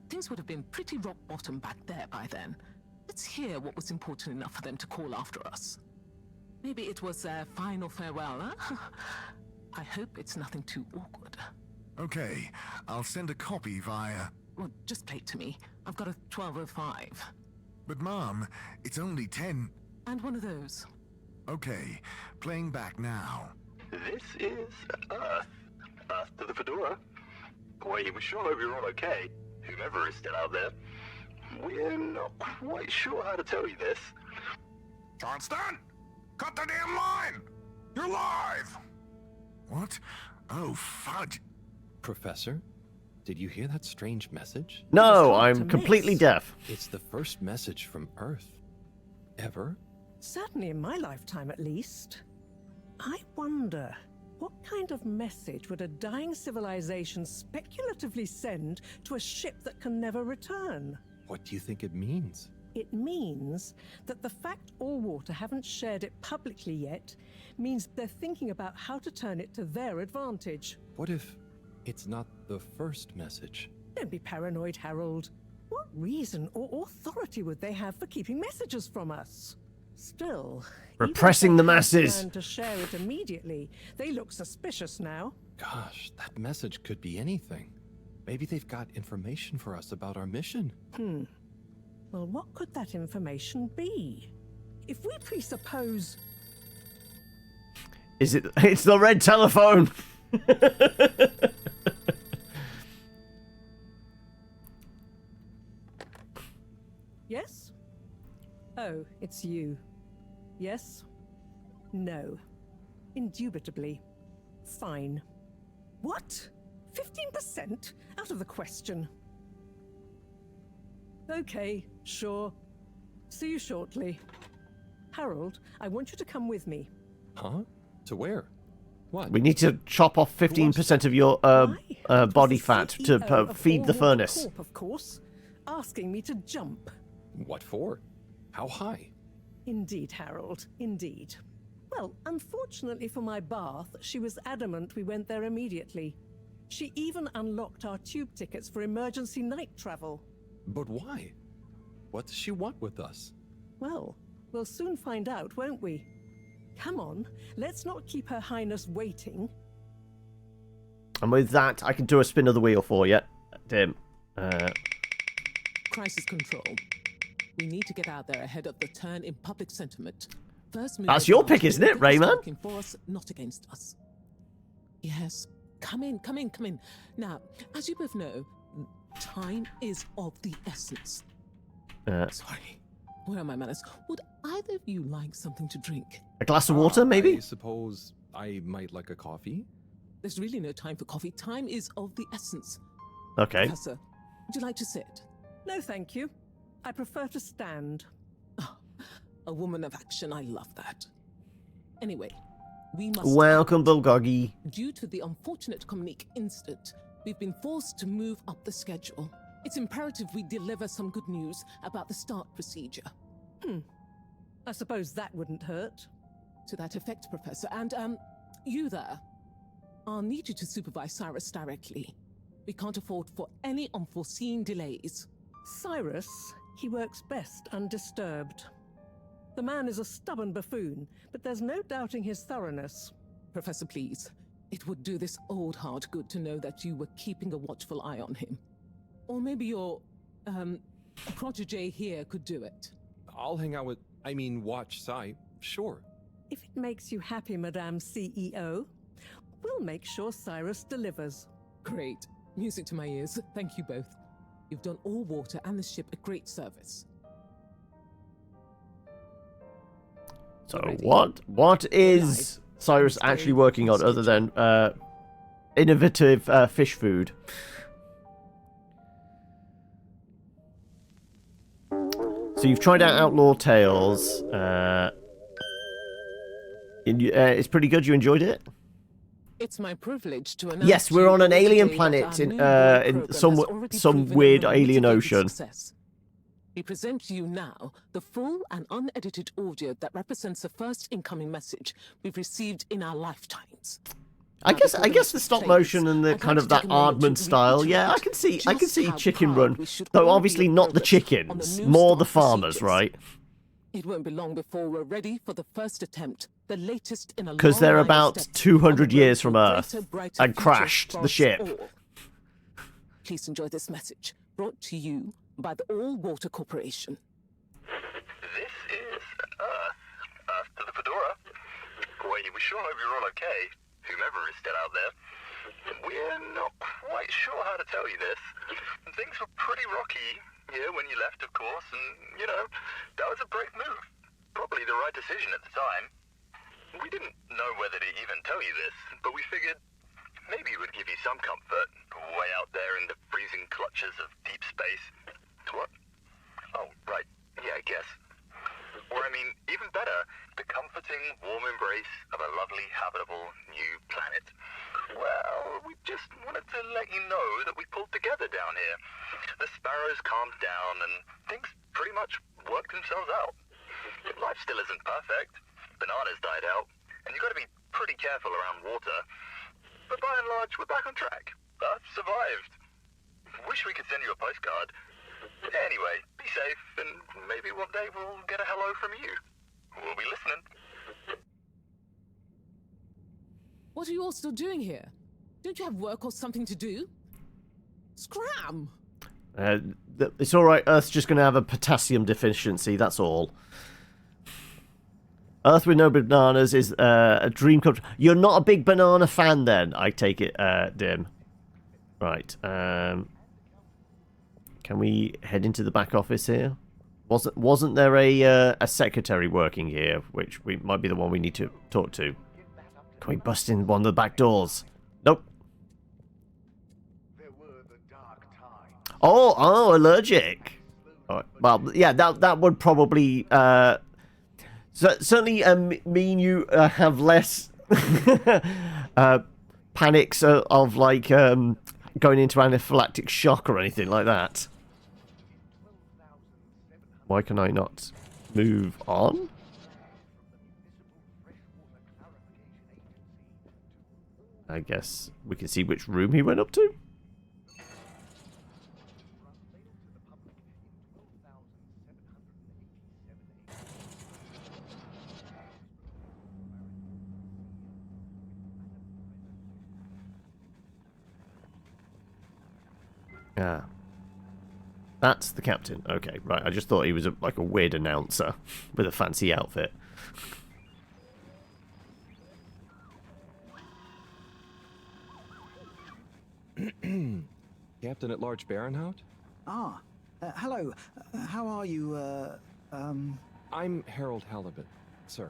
Things would have been pretty rock bottom back there by then. Let's hear what was important enough for them to call after us. Maybe it was their final farewell, huh? I hope it's nothing too awkward. Okay, I'll send a copy via... Well, just play it to me. I've got a 1205. But Mom, it's only 10... And one of those. Okay, playing back now. This is Earth. Earth to the Fedora. We sure hope you're all okay, whomever is still out there. We're not quite sure how to tell you this. Johnston! Cut the damn line! You're live! What? Oh, fudge. Professor, did you hear that strange message? No, I'm completely deaf. It's the first message from Earth. Ever? Certainly in my lifetime, at least. I wonder, what kind of message would a dying civilization speculatively send to a ship that can never return? What do you think it means? It means that the fact Allwater haven't shared it publicly yet means they're thinking about how to turn it to their advantage. What if it's not the first message? Don't be paranoid, Harold. What reason or authority would they have for keeping messages from us? Still, repressing the masses. Plan to share it immediately. They look suspicious now. Gosh, that message could be anything. Maybe they've got information for us about our mission. Well, what could that information be? If we presuppose... Is it? It's the red telephone. Yes? Oh, it's you. Yes? No. Indubitably. Fine. What? 15%? Out of the question. Okay, sure. See you shortly. Harold, I want you to come with me. Huh? To where? What? We need to chop off 15% of your body fat to feed the furnace. Corp, of course. Asking me to jump. What for? How high? Indeed, Harold, indeed. Well, unfortunately for my bath, she was adamant we went there immediately. She even unlocked our tube tickets for emergency night travel. But why? What does she want with us? Well, we'll soon find out, won't we? Come on, let's not keep Her Highness waiting. And with that, I can do a spin of the wheel for you. Dim. Crisis control. We need to get out there ahead of the turn in public sentiment. First move. That's your pick, isn't it, Rayman? Working for us, not against us. Yes. Come in. Now, as you both know, time is of the essence. Sorry. Where are my manners? Would either of you like something to drink? A glass of water, maybe? I suppose I might like a coffee. There's really no time for coffee. Time is of the essence. Okay. Professor, would you like to sit? No, thank you. I prefer to stand. Oh, a woman of action. I love that. Anyway, we must... Welcome, Bulgogi. Due to the unfortunate Communique incident, we've been forced to move up the schedule. It's imperative we deliver some good news about the start procedure. I suppose that wouldn't hurt. To that effect, Professor. And, you there. I'll need you to supervise Cyrus directly. We can't afford for any unforeseen delays. Cyrus, he works best undisturbed. The man is a stubborn buffoon, but there's no doubting his thoroughness. Professor, please. It would do this old heart good to know that you were keeping a watchful eye on him. Or maybe your, protege here could do it. I'll hang out with, watch Psy, sure. If it makes you happy, Madame CEO, we'll make sure Cyrus delivers. Great. Music to my ears. Thank you both. You've done Allwater and the ship a great service. So what is Cyrus actually working on other than innovative fish food? So you've tried out Outlaw Tales. It's pretty good. You enjoyed it? It's my privilege to announce. Yes, we're on an alien planet in some weird alien ocean. Success. We present to you now the full and unedited audio that represents the first incoming message we've received in our lifetimes. I guess the stop motion and the kind of that Aardman style. Yeah, I can see Chicken Run, though obviously not the chickens, more the farmers, right? It won't be long before we're ready for the first attempt, the latest in a long because they're line of about steps 200 years from on a Earth brighter and future crashed for the us ship. all. Please enjoy this message, brought to you by the All Water Corporation. This is Earth to the Fedora. We sure hope you're all okay, whomever is still out there. We're not quite sure how to tell you this. Things were pretty rocky here when you left, of course, and, that was a brave move. Probably the right decision at the time. We didn't know whether to even tell you this, but we figured maybe it would give you some comfort, way out there in the freezing clutches of deep space. What? Oh, right. Yeah, I guess. Or, even better, the comforting, warm embrace of a lovely, habitable, new planet. Well, we just wanted to let you know that we pulled together down here. The sparrows calmed down, and things pretty much worked themselves out. Life still isn't perfect. Bananas died out, and you've got to be pretty careful around water. But by and large, we're back on track. Earth survived. Wish we could send you a postcard. Anyway, be safe, and maybe one day we'll get a hello from you. We'll be listening. What are you all still doing here? Don't you have work or something to do? Scram! It's all right. Earth's just going to have a potassium deficiency. That's all. Earth with no bananas is a dream come true. You're not a big banana fan, then? I take it, Dim. Right. Can we head into the back office here? Wasn't there a secretary working here, which might be the one we need to talk to? Can we bust in one of the back doors? Nope. Oh, allergic. All right. Well, yeah, that would probably certainly mean you have less panics of like going into anaphylactic shock or anything like that. Why can I not move on? I guess we can see which room he went up to. Ah. That's the captain. Okay, right. I just thought he was like a weird announcer with a fancy outfit. Captain at Large Baronhout? Ah, hello. How are you, I'm Harold Halibut, sir.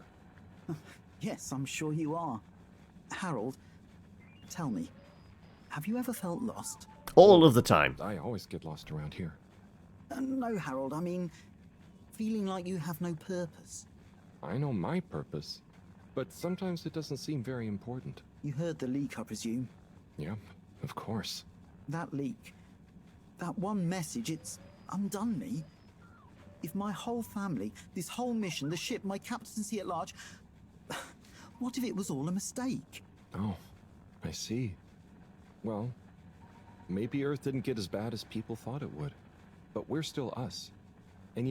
Yes, I'm sure you are. Harold, tell me, have you ever felt lost? All of the time. I always get lost around here. No, Harold, I mean, feeling like you have no purpose. I know my purpose, but sometimes it doesn't seem very important. You heard the leak, I presume? Yep, of course. That leak, that one message, it's undone me. If my whole family, this whole mission, the ship, my captaincy at large, what if it was all a mistake? Oh, I see. Well, maybe Earth didn't get as bad as people thought it would. But we're still us. And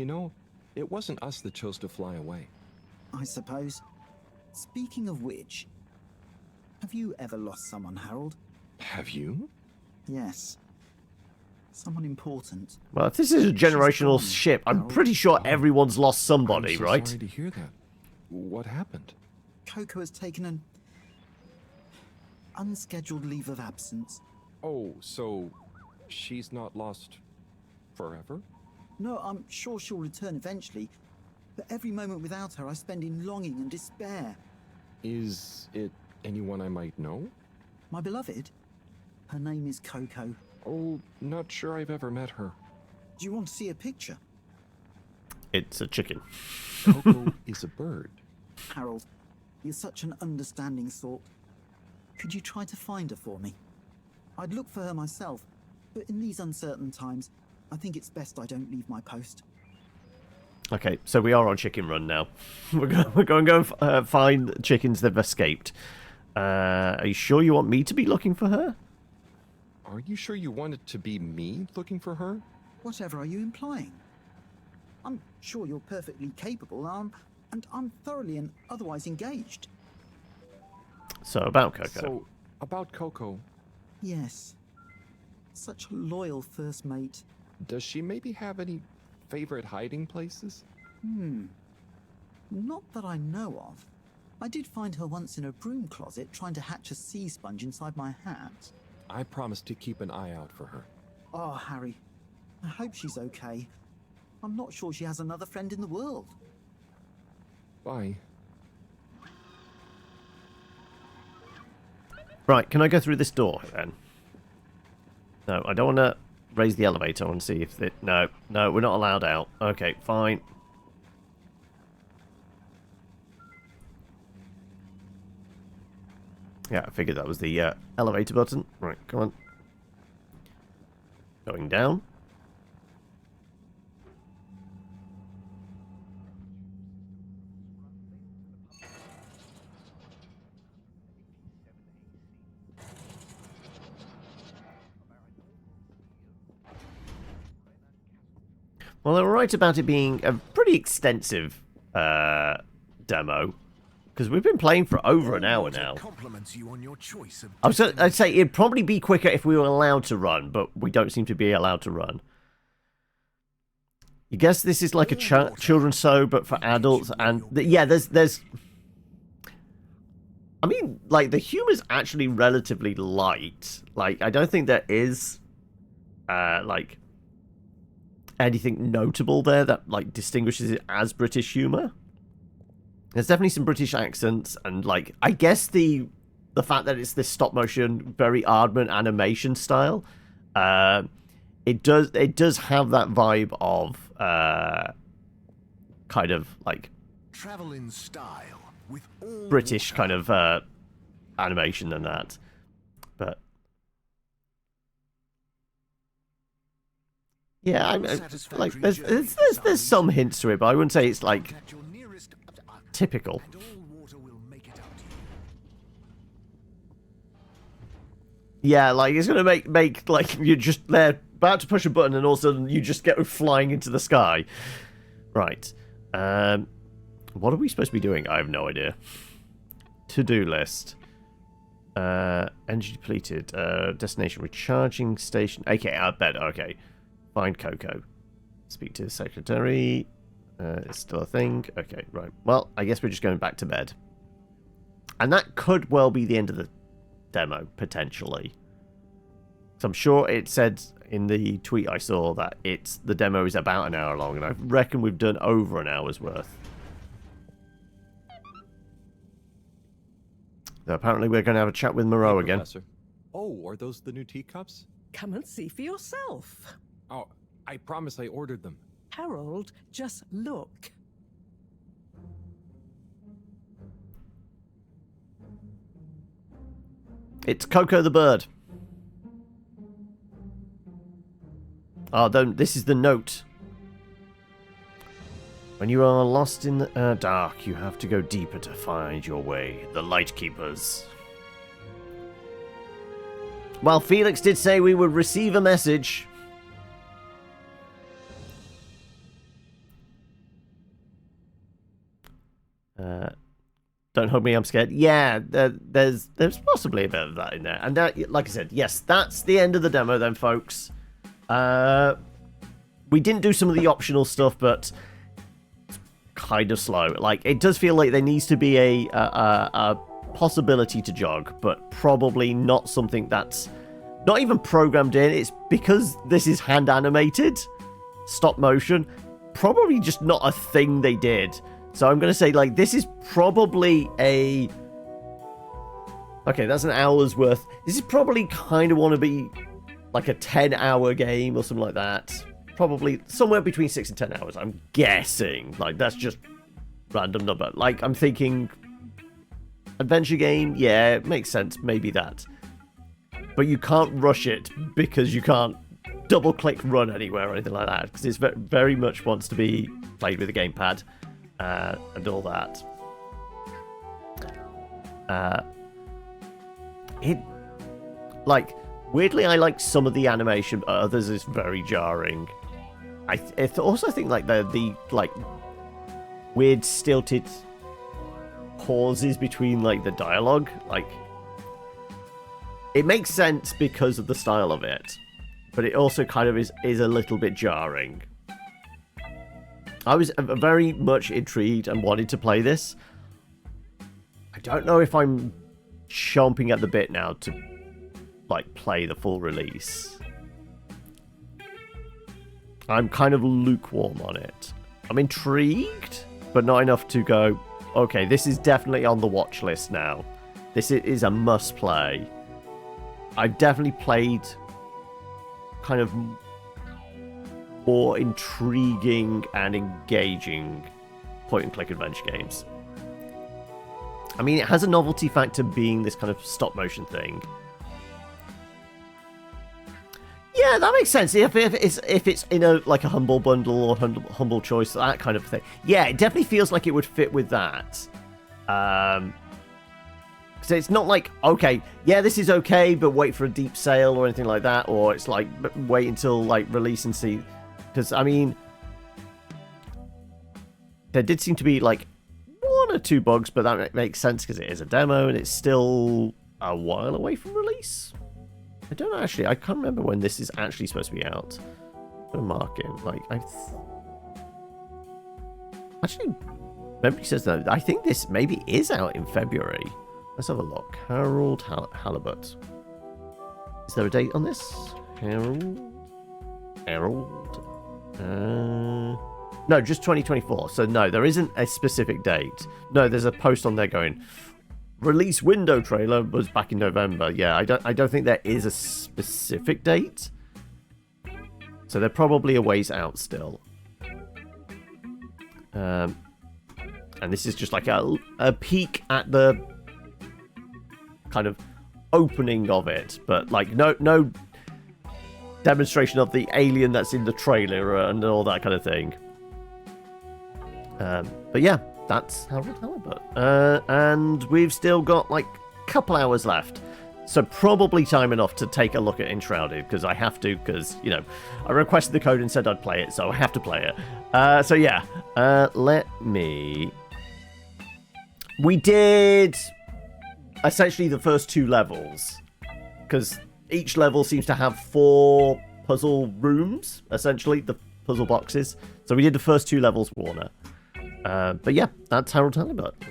it wasn't us that chose to fly away. I suppose. Speaking of which, have you ever lost someone, Harold? Have you? Yes. Someone important. Well, if this is a generational ship, I'm pretty sure everyone's lost somebody, I'm so right? Sorry to hear that. What happened? Coco has taken an unscheduled leave of absence. Oh, so she's not lost forever? No, I'm sure she'll return eventually. But every moment without her I spend in longing and despair. Is it anyone I might know? My beloved? Her name is Coco. Oh, not sure I've ever met her. Do you want to see a picture? it's a chicken. Coco is a bird. Harold, you're such an understanding sort. Could you try to find her for me? I'd look for her myself, but in these uncertain times, I think it's best I don't leave my post. Okay, so we are on chicken run now. We're going to go and find chickens that have escaped. Are you sure you want me to be looking for her? Are you sure you want it to be me looking for her? Whatever are you implying? I'm sure you're perfectly capable, and I'm thoroughly and otherwise engaged. So, about Coco. So, about Coco. Yes. Such a loyal first mate. Does she maybe have any favorite hiding places? Not that I know of. I did find her once in a broom closet trying to hatch a sea sponge inside my hat. I promised to keep an eye out for her. Oh, Harry. I hope she's okay. I'm not sure she has another friend in the world. Bye. Right, can I go through this door then? No, I don't want to raise the elevator. I want to see if it... No, we're not allowed out. Okay, fine. Yeah, I figured that was the elevator button. Right, come on. Going down. Well, they were right about it being a pretty extensive demo, because we've been playing for over an hour now. I'd say it'd probably be quicker if we were allowed to run, but we don't seem to be allowed to run. You guess this is like a children's show, but for adults, and yeah, there's. I mean, like the humor's actually relatively light. Like I don't think there is, like, anything notable there that like distinguishes it as British humor. There's definitely some British accents, and like I guess the fact that it's this stop motion, very Aardman animation style, it does have that vibe of kind of like travel in style with all British kind of animation and that, but yeah, I'm like there's some hints to it, but I wouldn't say it's like typical. Yeah, like it's gonna make like you're just there about to push a button and all of a sudden you just get flying into the sky. Right. What are we supposed to be doing? I have no idea. To-do list. Energy depleted. Destination recharging station. Okay, I bet. Okay. Find Coco. Speak to the secretary. It's still a thing. Okay, right. Well, I guess we're just going back to bed. And that could well be the end of the demo, potentially. So I'm sure it said in the tweet I saw that the demo is about an hour long, and I reckon we've done over an hour's worth. So apparently we're going to have a chat with Moreau again. Professor. Oh, are those the new teacups? Come and see for yourself. Oh, I promise I ordered them. Harold, just look. It's Coco the bird. Oh, this is the note. When you are lost in the dark, you have to go deeper to find your way. The Lightkeepers. Well, Felix did say we would receive a message. Don't hug me, I'm scared. Yeah, there's possibly a bit of that in there. And that, like I said, yes, that's the end of the demo then, folks. We didn't do some of the optional stuff, but it's kind of slow. Like, it does feel like there needs to be a possibility to jog, but probably not something that's not even programmed in. It's because this is hand animated, stop motion, probably just not a thing they did. So I'm going to say, like, this is probably a... Okay, that's an hour's worth. This is probably kind of want to be like a 10-hour game or something like that. probably somewhere between 6 and 10 hours. I'm guessing. Like, that's just random number. Like, I'm thinking adventure game. Yeah, it makes sense. Maybe that. But you can't rush it because you can't double-click run anywhere or anything like that. Because it very much wants to be played with a gamepad and all that. Weirdly, I like some of the animation, but others is very jarring. I also think like the weird stilted pauses between like the dialogue, like it makes sense because of the style of it, but it also kind of is a little bit jarring. I was very much intrigued and wanted to play this. I don't know if I'm chomping at the bit now to like play the full release. I'm kind of lukewarm on it. I'm intrigued, but not enough to go, okay, this is definitely on the watch list now. This is a must play. I've definitely played kind of more intriguing and engaging point-and-click adventure games. I mean, it has a novelty factor being this kind of stop-motion thing. Yeah, that makes sense. If it's in a like a humble bundle or humble choice, that kind of thing. Yeah, it definitely feels like it would fit with that. So it's not like, okay, yeah, this is okay, but wait for a deep sale or anything like that, or it's like wait until like release and see. Because I mean, there did seem to be like 1 or 2 bugs, but that makes sense because it is a demo and it's still a while away from release. I don't know, actually. I can't remember when this is actually supposed to be out. I'm gonna mark it. Like, actually, memory says that. I think this maybe is out in February. Let's have a look. Harold Halibut. Is there a date on this? Harold? No, just 2024. So no, there isn't a specific date. No, there's a post on there going, release window trailer was back in November. Yeah, I don't think there is a specific date. So they're probably a ways out still. And this is just like a peek at the kind of opening of it, but like no demonstration of the alien that's in the trailer and all that kind of thing. But yeah, that's Harold Halibut. And we've still got like a couple hours left. So probably time enough to take a look at Enshrouded, because I have to, because, you know, I requested the code and said I'd play it, so I have to play it. So yeah, let me... We did essentially the first 2 levels, because each level seems to have 4 puzzle rooms, essentially, the puzzle boxes. So we did the first 2 levels, Warner. But yeah, that's Harold Halibut.